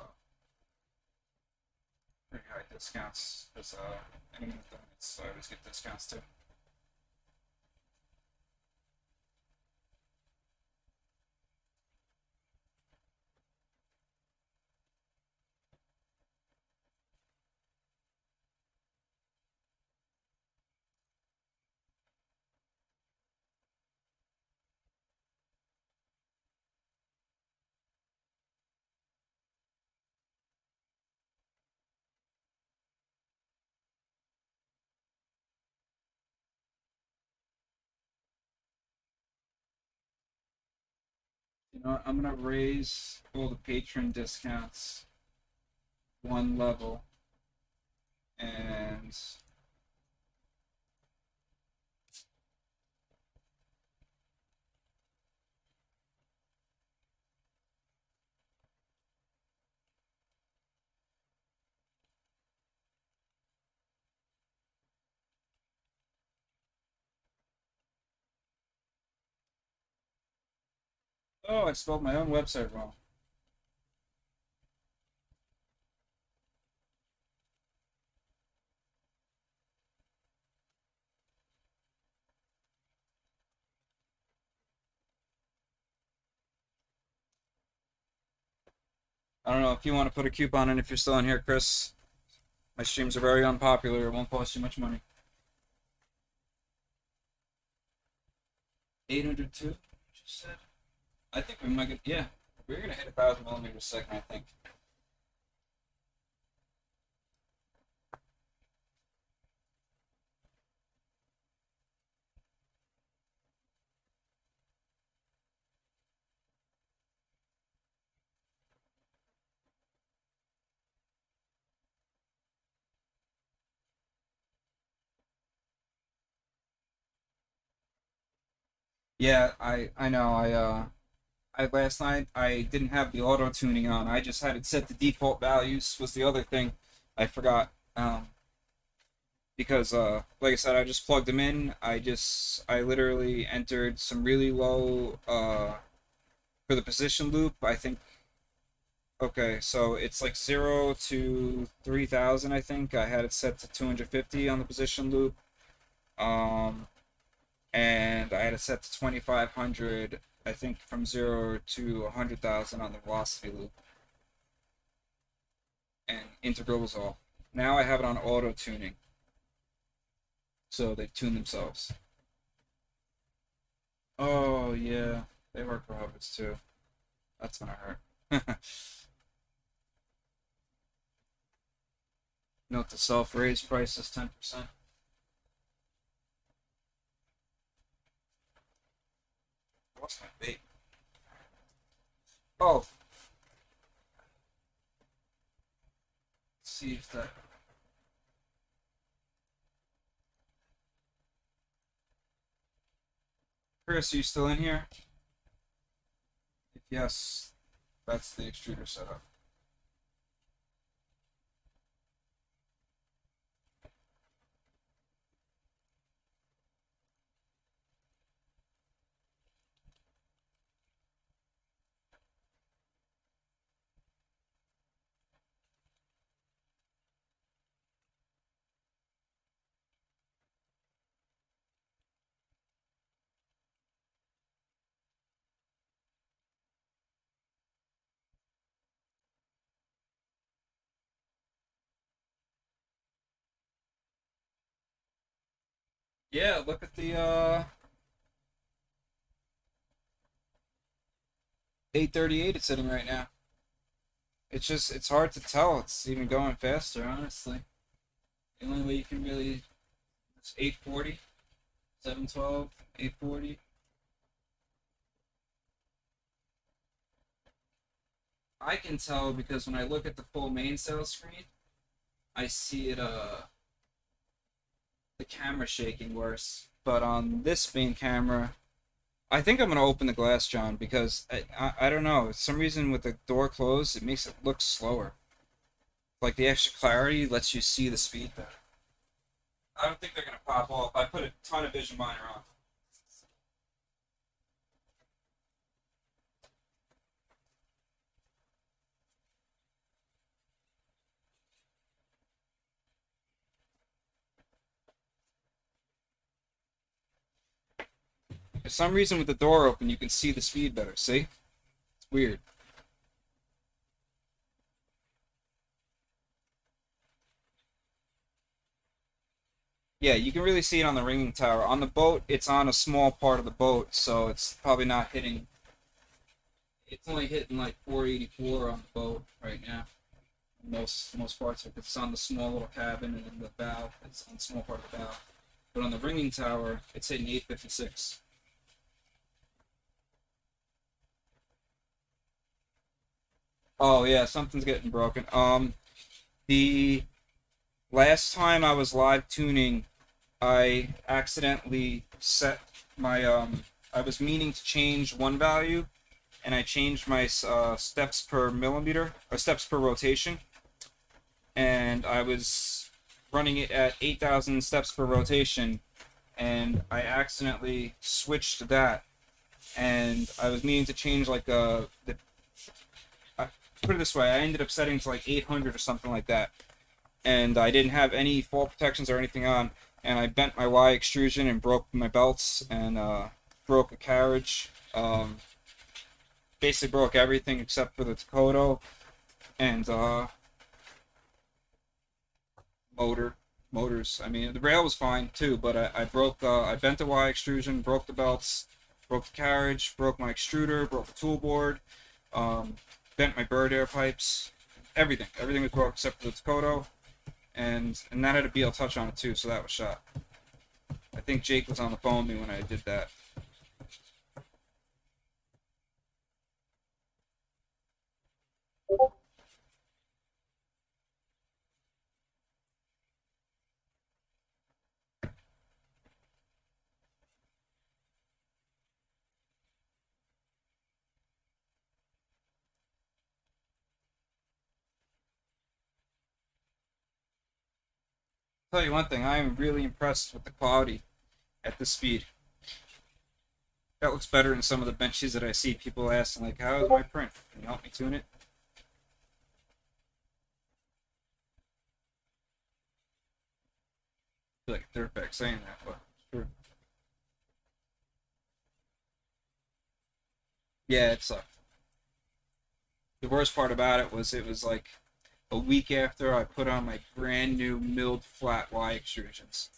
pretty high discounts, because anyone with donuts, so I always get discounts too. You know what, I'm gonna raise all the patron discounts one level, and oh, I spelled my own website wrong. I don't know if you want to put a coupon in if you're still in here, Chris. My streams are very unpopular. It won't cost you much money. 802, just said. I think we might get, yeah, we're gonna hit 1,000 millimeters a second, I think. Yeah, I know. I last night I didn't have the auto tuning on. I just had it set to default values. Was the other thing I forgot. Because like I said, I just plugged them in. I literally entered some really low for the position loop. I think okay, so it's like 0 to 3,000. I think I had it set to 250 on the position loop. Um, and I had it set to 2,500. I think from 0 to 100,000 on the velocity loop, and integral was off. Now I have it on auto tuning, so they tune themselves. Oh yeah, they work for hobbits too. That's gonna hurt. Note to self: raise prices 10%. lost my bait. Oh. Let's see if that. Chris, are you still in here? If yes, that's the extruder setup. Yeah, look at the 838 it's sitting right now. It's hard to tell. It's even going faster, honestly. The only way you can really, it's 840, 712, 840. I can tell because when I look at the full main cell screen, I see it the camera shaking worse. But on this main camera, I think I'm gonna open the glass, John, because I don't know. For some reason with the door closed, it makes it look slower. Like the extra clarity lets you see the speed better. I don't think they're gonna pop off. I put a ton of vision miner on. For some reason with the door open, you can see the speed better. See? It's weird. Yeah, you can really see it on the ringing tower. On the boat, it's on a small part of the boat, so it's probably not hitting. It's only hitting like 484 on the boat right now. Most parts of it. It's on the small little cabin and in the bow. It's on the small part of the bow. But on the ringing tower, it's hitting 856. Oh yeah, something's getting broken. The last time I was live tuning, I accidentally set my I was meaning to change one value, and I changed my steps per millimeter or steps per rotation, and I was running it at 8,000 steps per rotation, and I accidentally switched that, and I was meaning to change like put it this way, I ended up setting to like 800 or something like that, and I didn't have any fall protections or anything on, and I bent my Y extrusion and broke my belts and broke a carriage. Basically broke everything except for the Takoto and motors. I mean, the rail was fine too, but I bent the Y extrusion, broke the belts, broke the carriage, broke my extruder, broke the toolboard, bent my bird air pipes, everything. Everything was broke except for the Takoto, and that had a BL touch on it too, so that was shot. I think Jake was on the phone with me when I did that. I'll tell you one thing, I am really impressed with the quality at this speed. That looks better than some of the benches that I see people asking, like, how is my print? Can you help me tune it? I feel like a dirtbag saying that, but it's true. Yeah, it sucked. The worst part about it was like a week after I put on my brand new milled flat Y extrusions.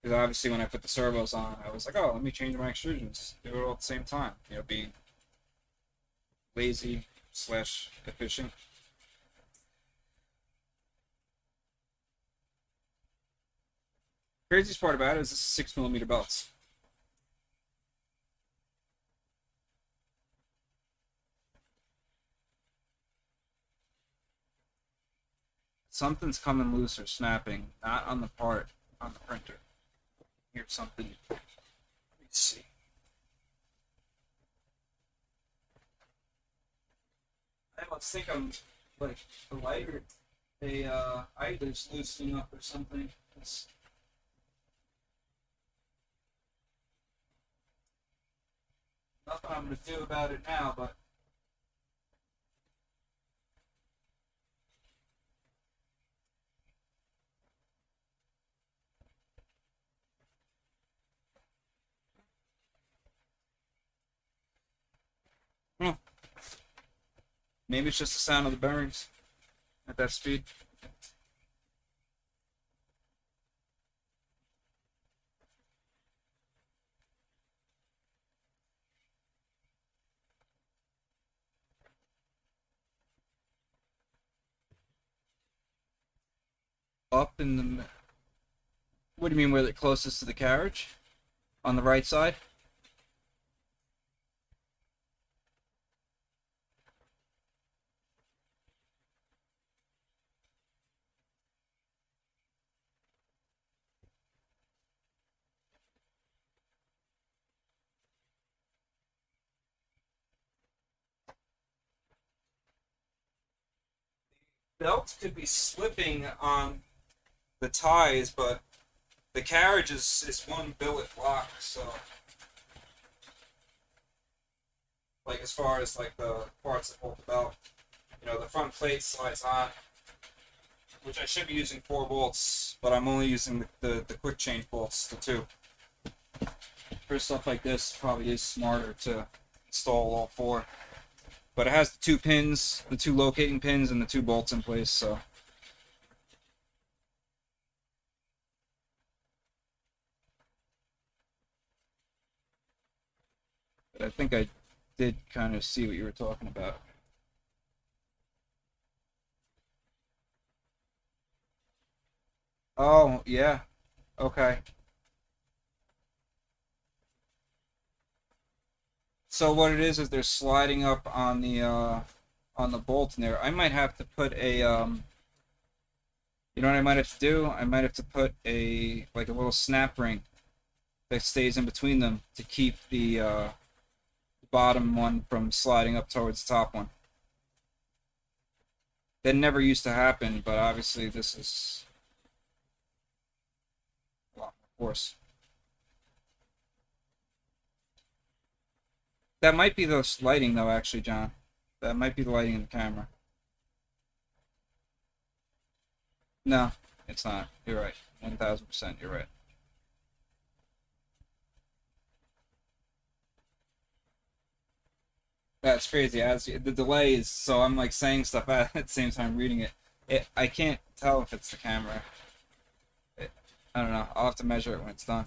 Because obviously when I put the servos on, I was like, oh, let me change my extrusions. Do it all at the same time. You know, being lazy slash efficient. Craziest part about it is this is 6mm belts. Something's coming loose or snapping, not on the part, on the printer. Here's something. Let me see. I must think I'm like the lighter. Either it's loosening up or something. It's nothing I'm gonna do about it now, but. Hmm. Maybe it's just the sound of the bearings at that speed. Up in the. What do you mean, where they're closest to the carriage? On the right side? Belts could be slipping on the ties, but the carriage is one billet block, so like as far as like the parts that hold the belt, the front plate slides on, which I should be using 4 bolts, but I'm only using the quick change bolts, the 2. For stuff like this, probably is smarter to install all 4. But it has the 2 pins, the 2 locating pins, and the 2 bolts in place, so. But I think I did kind of see what you were talking about. Oh, yeah. Okay. So what it is they're sliding up on the bolt in there. I might have to put a you know what I might have to do? I might have to put a little snap ring that stays in between them to keep the bottom one from sliding up towards the top one. That never used to happen, but obviously this is a lot more force. That might be the lighting, though, actually, John. That might be the lighting in the camera. No, it's not. You're right. 1000%, you're right. That's crazy. As the delay is, so I'm like saying stuff at the same time reading it. I can't tell if it's the camera. I don't know. I'll have to measure it when it's done.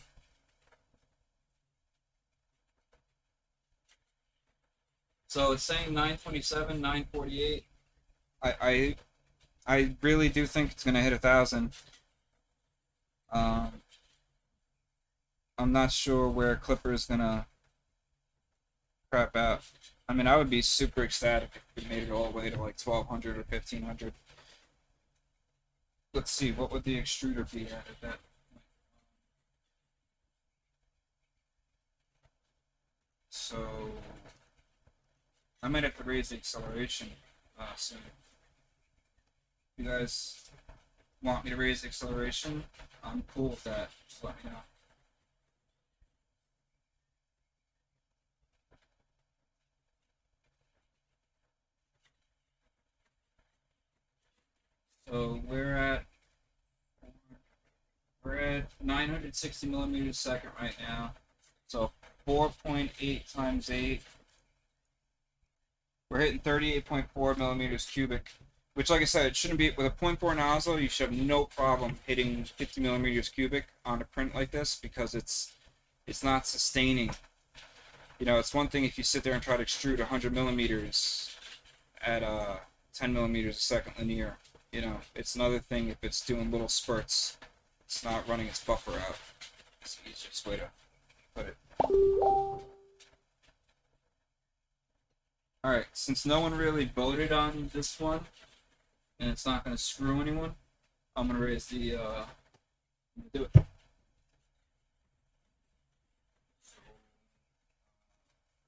So it's saying 927, 948. I really do think it's gonna hit 1,000. Um, I'm not sure where Klipper is gonna crap out. I mean, I would be super ecstatic if we made it all the way to like 1,200 or 1,500. Let's see, what would the extruder be at that? So I might have to raise the acceleration soon. If you guys want me to raise the acceleration, I'm cool with that. Just let me know. So we're at 960 millimeters a second right now. So 4.8 times 8. We're hitting 38.4 millimeters cubic, which, like I said, it shouldn't be. With a 0.4 nozzle, you should have no problem hitting 50 millimeters cubic on a print like this because it's not sustaining. It's one thing if you sit there and try to extrude 100 millimeters at 10 millimeters a second linear. It's another thing if it's doing little spurts. it's not running its buffer out. It's the easiest way to put it. Alright, since no one really voted on this one, and it's not going to screw anyone, I'm going to raise the, I'm going to do it. So,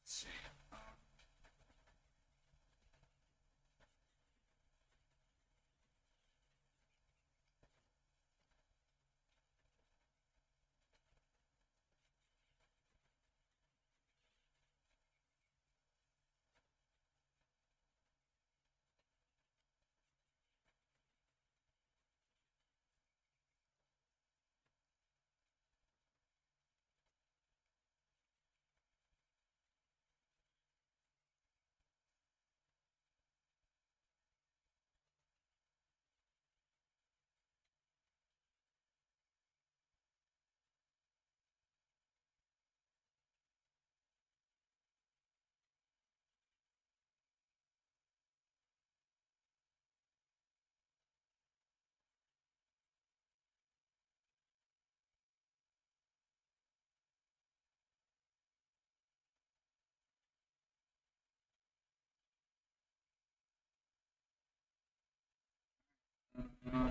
let's see.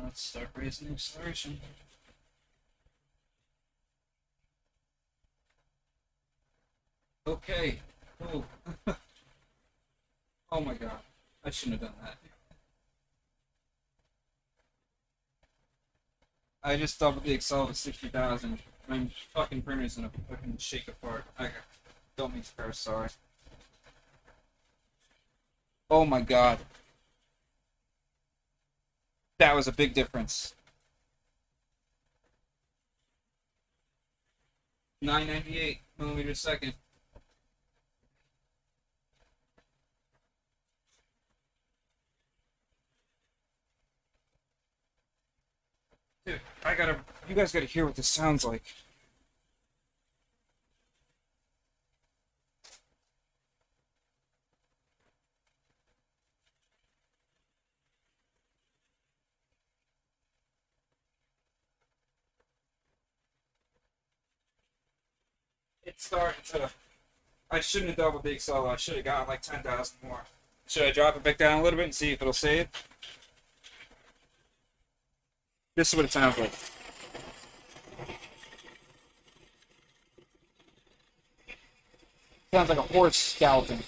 Let's start raising the acceleration. Okay. Oh. Oh my god. I shouldn't have done that. I just doubled the accel to 60,000. My fucking printer's gonna fucking shake apart. I don't mean to curse, sorry. Oh my god. That was a big difference. 998 millimeters a second. Dude, you guys gotta hear what this sounds like. It's starting to. I shouldn't have doubled the accel. I should have gotten like 10,000 more. Should I drop it back down a little bit and see if it'll save? This is what it sounds like. Sounds like a horse skeleton.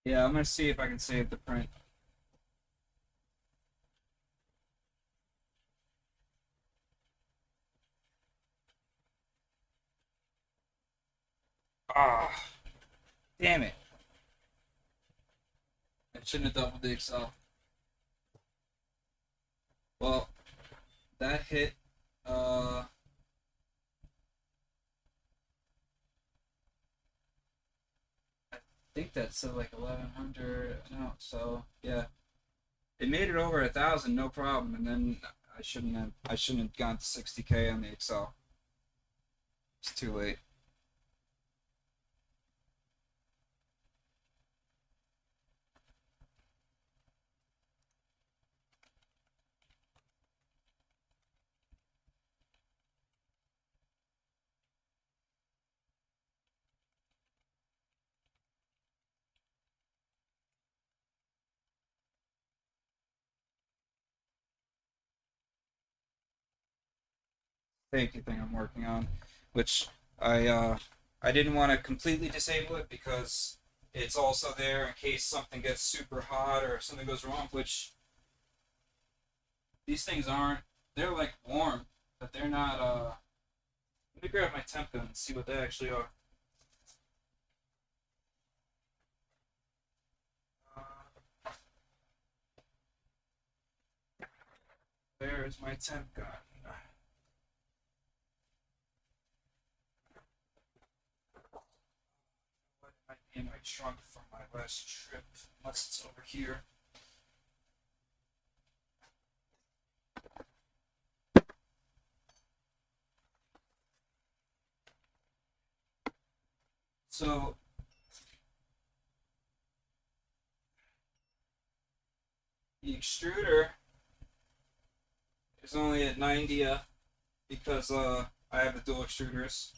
Yeah, I'm gonna see if I can save the print. Ah, damn it. I shouldn't have doubled the accel. Well, that hit, I think that's like 1100. No, so yeah, it made it over 1,000, no problem. And then I shouldn't have gone to 60K on the accel. It's too late. Safety thing I'm working on, which I didn't want to completely disable it because it's also there in case something gets super hot or if something goes wrong, which These things aren't, they're like warm, but they're not, let me grab my temp gun and see what they actually are. There's my temp gun. It might be in my trunk from my last trip, unless it's over here. So, the extruder is only at 90 because I have the dual extruders.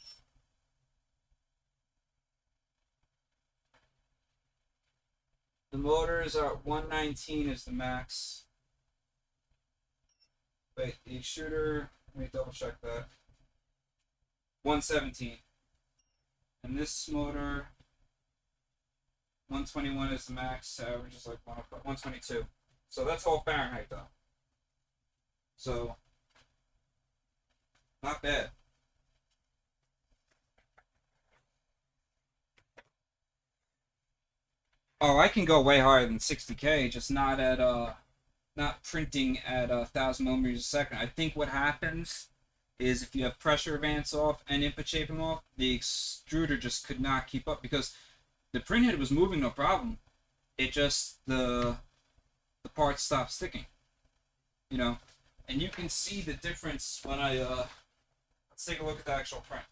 The motors are at 119 is the max. Wait, the extruder, let me double check that. 117. And this motor, 121 is the max, average is like 122. So that's all Fahrenheit though. So, not bad. Oh, I can go way higher than 60K, just not at not printing at 1,000 millimeters a second. I think what happens is if you have pressure advance off and input shaping off, the extruder just could not keep up because the print head was moving no problem. It just the parts stopped sticking. You know, and you can see the difference when I let's take a look at the actual print.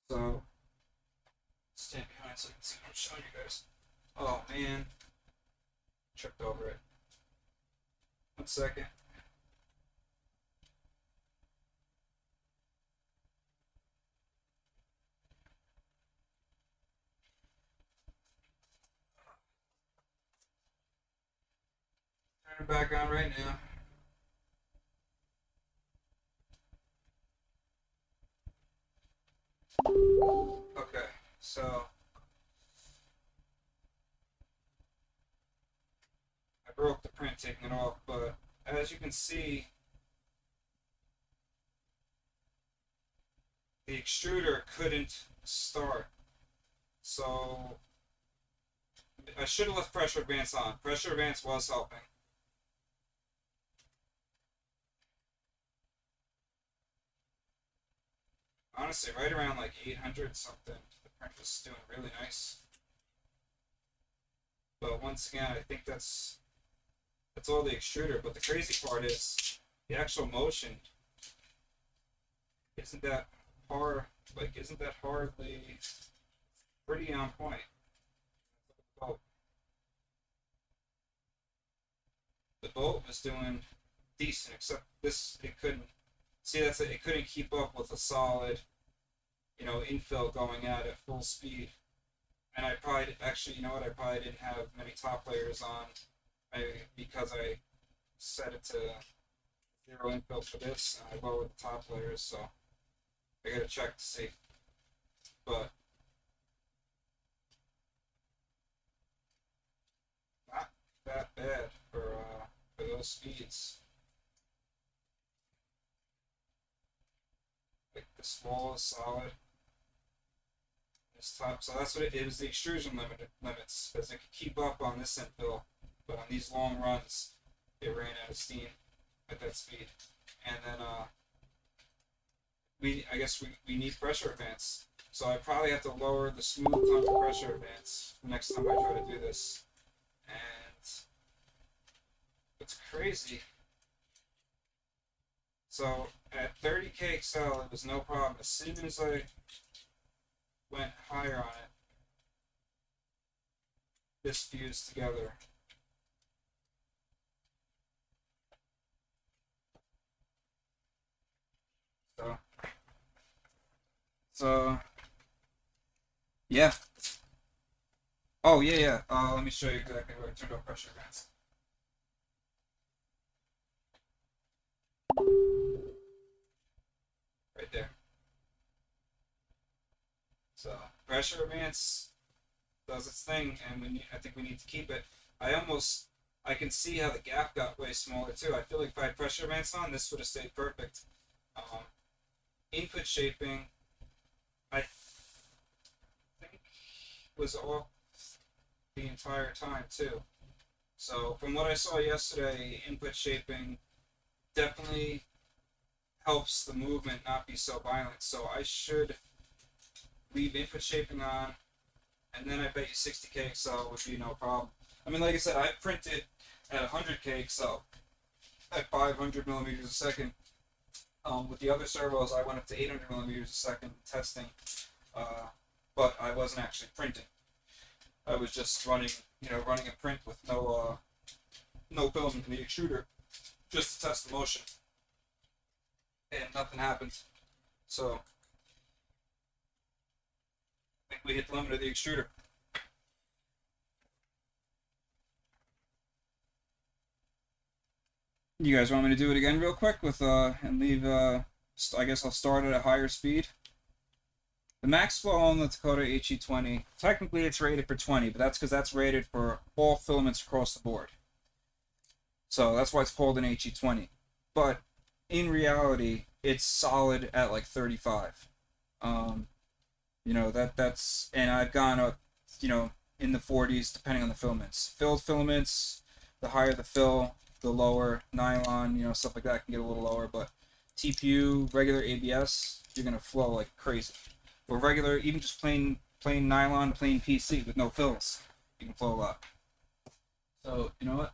So, stand behind so I can see what I'm showing you guys. Oh man, tripped over it. 1 second. Turn it back on right now. Okay, so I broke the print taking it off, but as you can see, the extruder couldn't start. So I should have left pressure advance on. Pressure advance was helping. Honestly, right around like 800 something, the print was doing really nice. But once again, I think that's all the extruder. But the crazy part is the actual motion isn't that hard. Like, isn't that hardly pretty on point? Oh, the boat was doing decent, except this it couldn't. See, that's it. It couldn't keep up with a solid, infill going at full speed. And I probably actually, you know what? I probably didn't have many top layers on, because I set it to 0 infill for this, and I lowered the top layers. So I gotta check to see. But not that bad for those speeds. Like this wall is solid. This top, so that's what it was. The extrusion limits, because it could keep up on this infill, but on these long runs, it ran out of steam at that speed. And then I guess we need pressure advance. So I probably have to lower the smooth time pressure advance next time I try to do this. And it's crazy. So at 30K accel, it was no problem. As soon as I went higher on it, this fused together. yeah. Oh, yeah, yeah. Let me show you exactly where I turned off pressure vents. Right there. So, pressure advance does its thing, and I think we need to keep it. I can see how the gap got way smaller too. I feel like if I had pressure advance on, this would have stayed perfect. Um, Input shaping, I think, was off the entire time too. So from what I saw yesterday, input shaping definitely helps the movement not be so violent. So I should leave input shaping on, and then I bet you 60K accel would be no problem. I mean, like I said, I printed at 100K accel at 500 millimeters a second. With the other servos, I went up to 800 millimeters a second testing, but I wasn't actually printing. I was just running a print with no film in the extruder, just to test the motion, and nothing happened. So I think we hit the limit of the extruder. You guys want me to do it again real quick with and leave I guess I'll start at a higher speed. The max flow on the Dakota HE20, technically it's rated for 20, but that's because that's rated for all filaments across the board. So that's why it's called an HE20. But in reality, it's solid at like 35. You know, that's, and I've gone up, you know, in the 40s depending on the filaments. Filled filaments, the higher the fill, the lower. Nylon, you know, stuff like that can get a little lower, but TPU, regular ABS, you're gonna flow like crazy. Or regular, even just plain nylon, plain PC with no fills, you can flow a lot. So, you know what?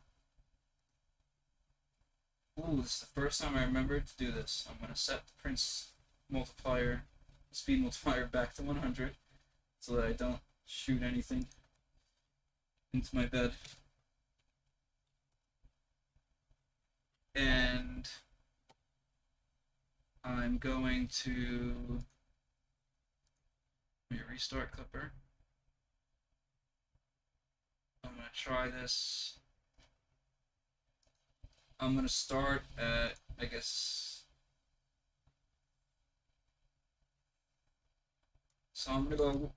Ooh, this is the first time I remembered to do this. I'm gonna set the Prince multiplier, speed multiplier back to 100, so that I don't shoot anything into my bed. And I'm going to restart clipper. I'm going to try this. I'm going to start at, I guess, so I'm going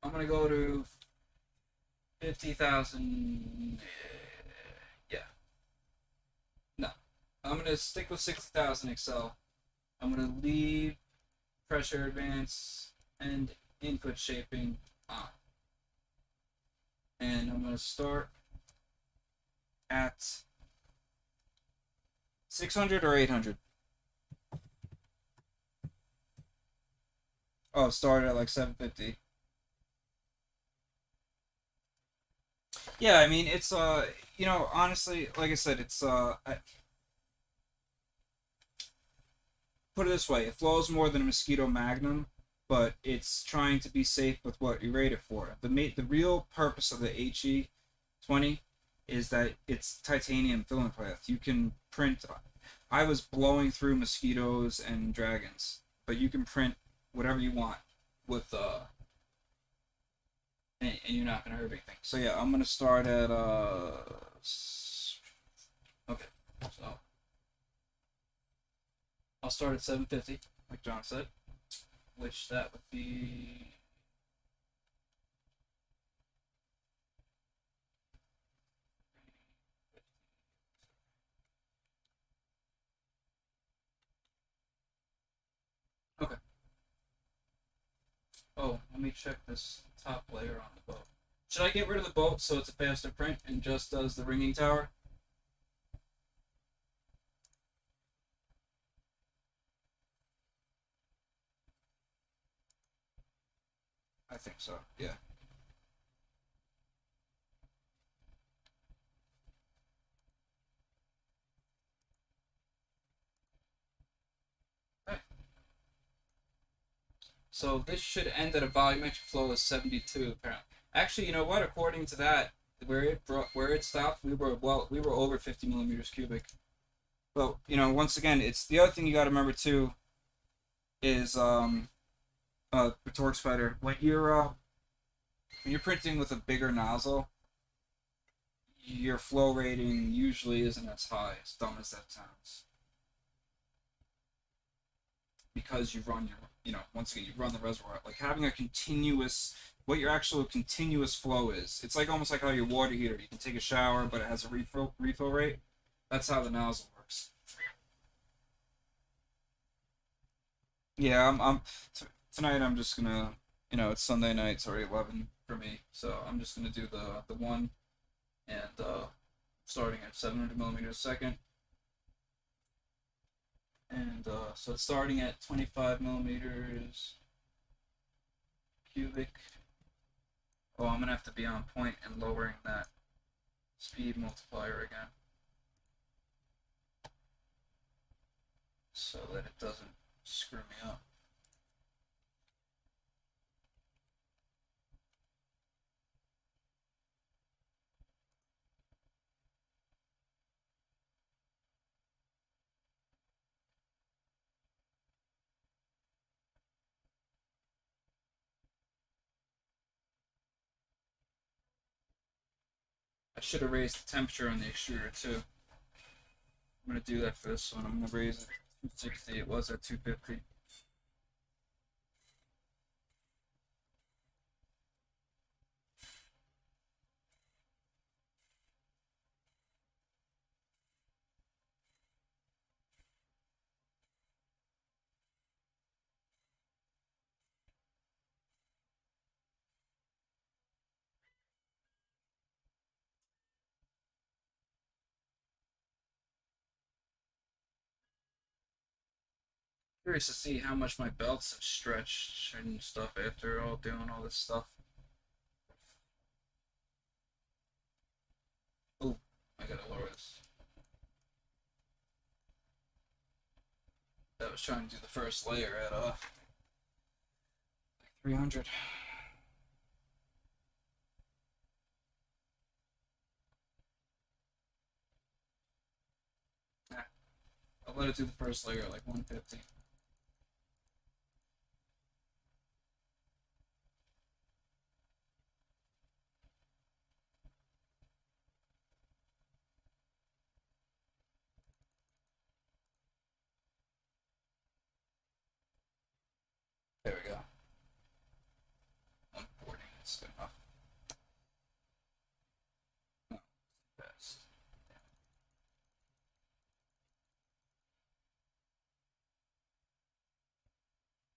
to go to 50,000. Yeah. No. I'm going to stick with 60,000 accel. I'm going to leave pressure advance and input shaping on. And I'm going to start at 600 or 800. Oh, started at like 750. Yeah, I mean, it's, you know, honestly, like I said, it's, put it this way, it flows more than a Mosquito Magnum, but it's trying to be safe with what you rate it for. The real purpose of the HE20 is that it's titanium filament path. You can print. I was blowing through mosquitoes and dragons, but you can print whatever you want with and you're not gonna hurt anything. So yeah, I'm gonna start at okay, so I'll start at 750, like John said, which that would be. Okay. Oh, let me check this top layer on the boat. Should I get rid of the boat so it's a faster print and just does the ringing tower? I think so, yeah. Okay. So this should end at a volumetric flow of 72 apparently. Actually, you know what? According to that, where it stopped, we were over 50 millimeters cubic. But you know, once again, it's the other thing you got to remember too is For torque spider, when you're printing with a bigger nozzle, your flow rating usually isn't as high, as dumb as that sounds. Because you run once again, you run the reservoir. Like having a continuous, what your actual continuous flow is. It's like almost like how your water heater, you can take a shower, but it has a refill rate. That's how the nozzle works. Yeah, tonight I'm just gonna, it's Sunday night, it's already 11 for me, so I'm just gonna do the one, and starting at 700 millimeters a second. And so it's starting at 25 millimeters cubic. Oh, I'm gonna have to be on point and lowering that speed multiplier again, so that it doesn't screw me up. I should have raised the temperature on the extruder too. I'm gonna do that for this one. I'm gonna raise it to 260. It was at 250. Curious to see how much my belts have stretched and stuff after all doing all this stuff. Oh, I gotta lower this. I was trying to do the first layer at 300. I'll let it do the first layer at like 150. There we go. 140. That's good enough. No, best.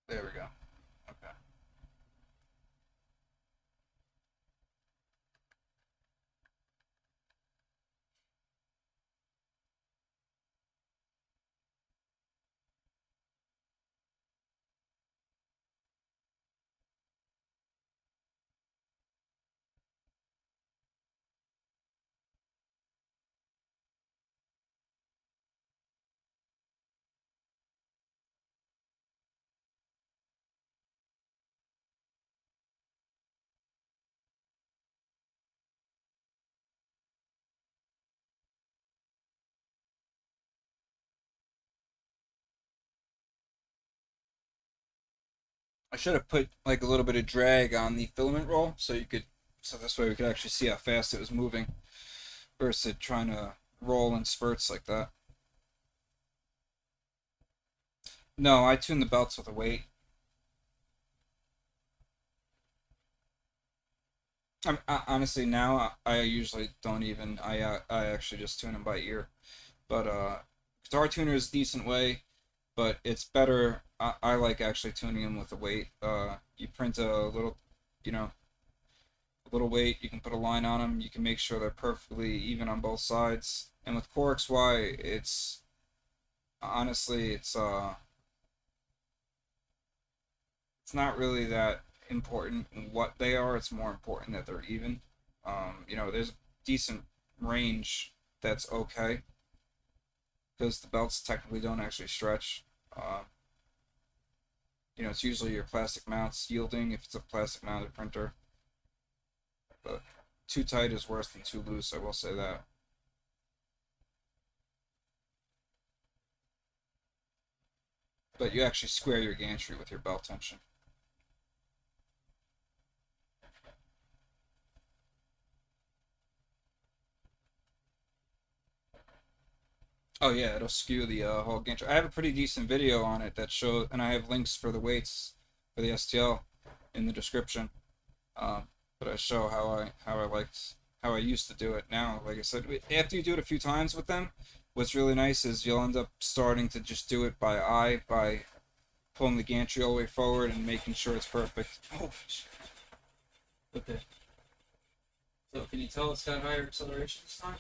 There we go. Okay. I should have put like a little bit of drag on the filament roll so this way we could actually see how fast it was moving versus trying to roll in spurts like that. No, I tune the belts with a weight. Honestly, now I usually don't even. I actually just tune them by ear. But guitar tuner is a decent way, but it's better. I like actually tuning them with a weight. You print a little, a little weight. You can put a line on them. You can make sure they're perfectly even on both sides. And with Core XY, it's honestly it's not really that important what they are. It's more important that they're even. There's a decent range that's okay because the belts technically don't actually stretch. Uh, it's usually your plastic mounts yielding if it's a plastic mounted printer. But too tight is worse than too loose, I will say that. But you actually square your gantry with your belt tension. Oh yeah, it'll skew the whole gantry. I have a pretty decent video on it that shows, and I have links for the weights for the STL in the description. But I show how I used to do it. Now, like I said, after you do it a few times with them, what's really nice is you'll end up starting to just do it by eye, by pulling the gantry all the way forward and making sure it's perfect. Oh, okay. So can you tell it's got higher acceleration this time?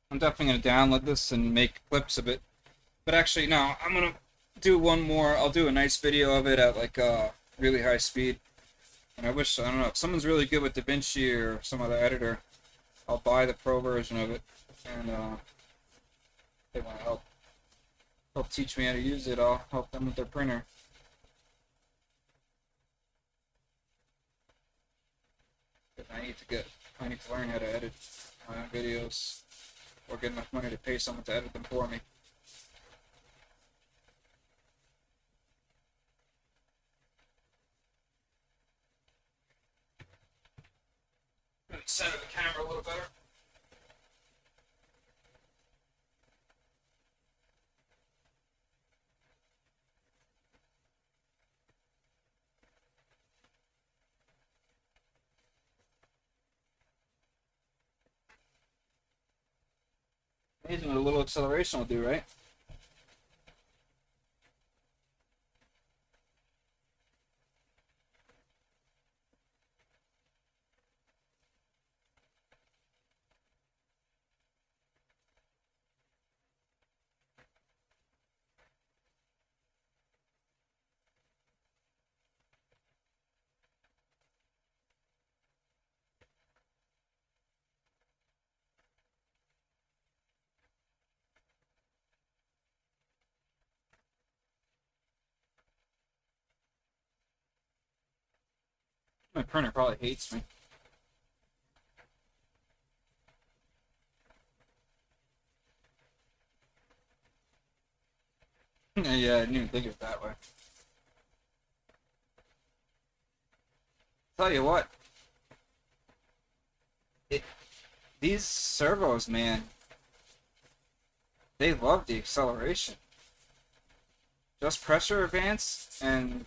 I'm definitely gonna download this and make clips of it. But actually, no, I'm gonna do one more. I'll do a nice video of it at like really high speed. And I wish, I don't know, if someone's really good with DaVinci or some other editor, I'll buy the pro version of it. And they want to help teach me how to use it. I'll help them with their printer. I need to learn how to edit my own videos, or get enough money to pay someone to edit them for me. Center the camera a little better. Amazing what a little acceleration will do, right? My printer probably hates me. Yeah, I didn't even think of it that way. Tell you what, it, these servos, man, they love the acceleration. Just pressure advance and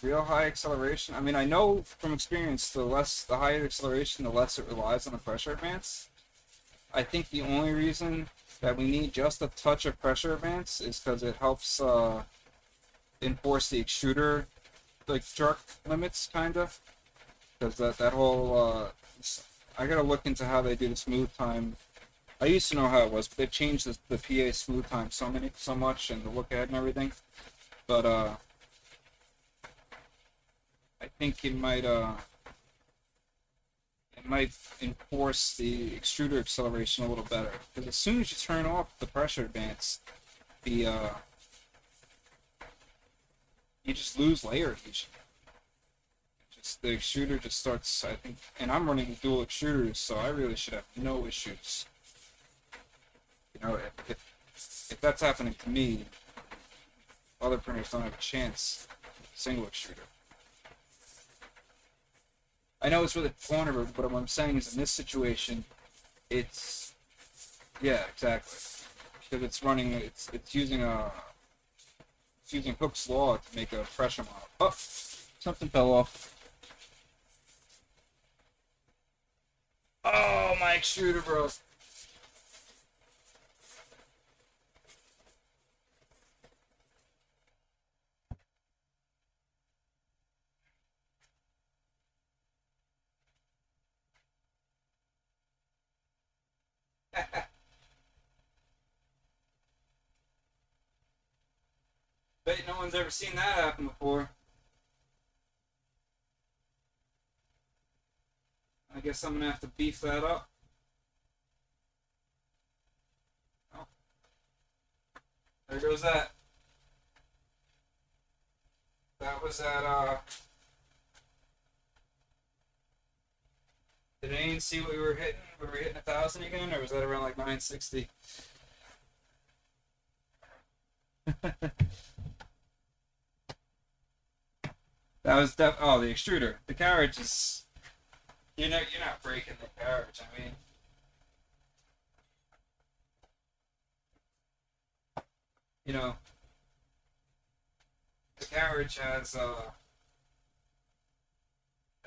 real high acceleration. I mean, I know from experience, the higher the acceleration, the less it relies on the pressure advance. I think the only reason that we need just a touch of pressure advance is because it helps enforce the extruder like jerk limits, kind of. Because that whole I gotta look into how they do the smooth time. I used to know how it was, but they've changed the PA smooth time so much, and the look ahead and everything. But I think it might enforce the extruder acceleration a little better. Because as soon as you turn off the pressure advance, the you just lose layer adhesion. Just the extruder just starts, I think, and I'm running dual extruders, so I really should have no issues. You know, if that's happening to me, other printers don't have a chance with a single extruder. I know it's really corner, but what I'm saying is in this situation, it's, yeah, exactly. Because it's running, it's using Hooke's law to make a pressure model. Oh, something fell off. Oh, my extruder broke. no one's ever seen that happen before. I guess I'm gonna have to beef that up. Oh. There goes that. That was at, did anyone see what we were hitting? Were we hitting 1,000 again, or was that around like 960? That was the extruder. The carriage is, you're not breaking the carriage. I mean, you know, the carriage has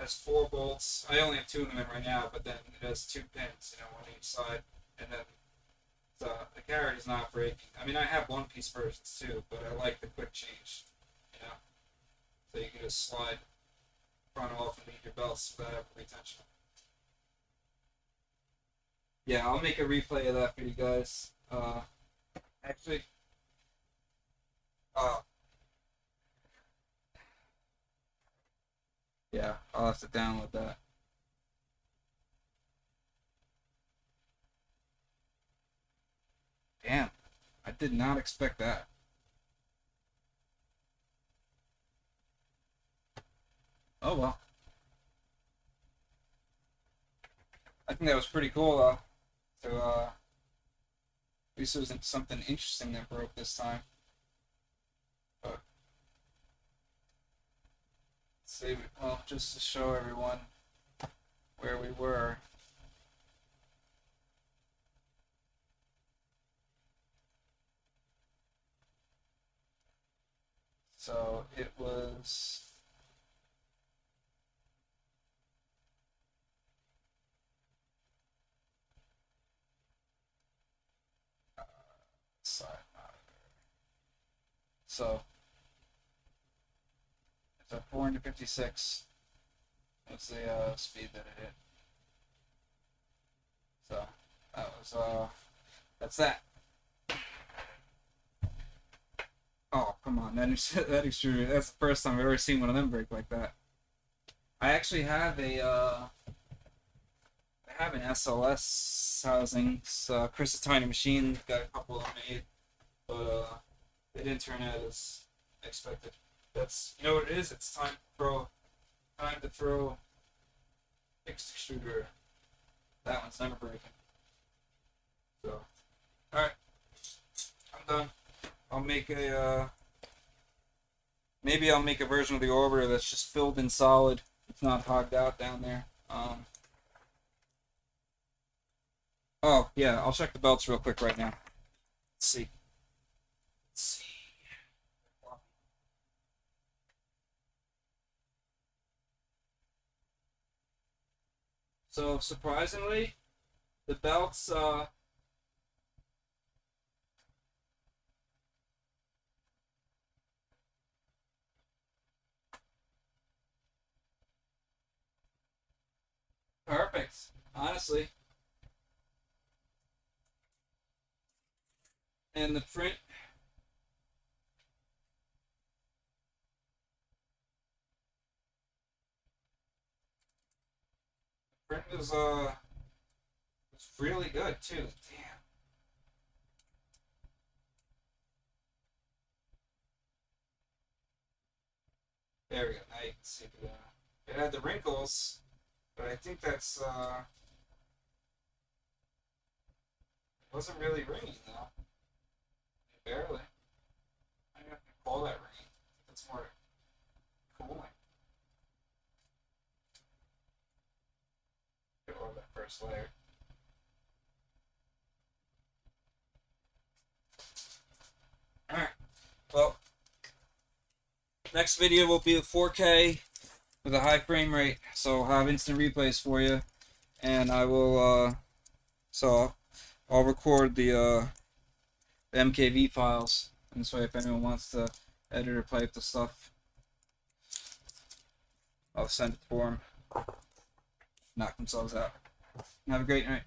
4 bolts. I only have 2 of them in right now, but then it has 2 pins, one each side, and then the carriage is not breaking. I mean, I have one-piece versions too, but I like the quick change, so you can just slide front off and leave your belts without having retention. Yeah, I'll make a replay of that for you guys. Actually, yeah, I'll have to download that. Damn, I did not expect that. Oh well. I think that was pretty cool though. So at least there was something interesting that broke this time. But let's see, well, just to show everyone where we were. So it was side monitor. So it's a 456. That's the speed that it hit. So that was that's that. Oh, come on, that extruder, that's the first time I've ever seen one of them break like that. I actually have an SLS housing. Chris's Tiny Machine got a couple of them made, but they didn't turn out as expected. That's, you know what it is? It's time to throw fixed extruder. That one's never breaking. So, alright, I'm done. I'll make maybe I'll make a version of the orbiter that's just filled in solid. It's not hogged out down there. Oh yeah, I'll check the belts real quick right now. Let's see. So surprisingly, the belts perfect, honestly. And the print was really good too. Damn. There we go. Now you can see it had the wrinkles, but I think that's it wasn't really ringing though. Barely. I don't know if you call that ringing. That's more cooling. Get over that first layer. Alright. Well, next video will be a 4K with a high frame rate, so I'll have instant replays for you, and I will so I'll record the MKV files, and this way if anyone wants to edit or play up the stuff, I'll send it for them. Knock themselves out. Have a great night.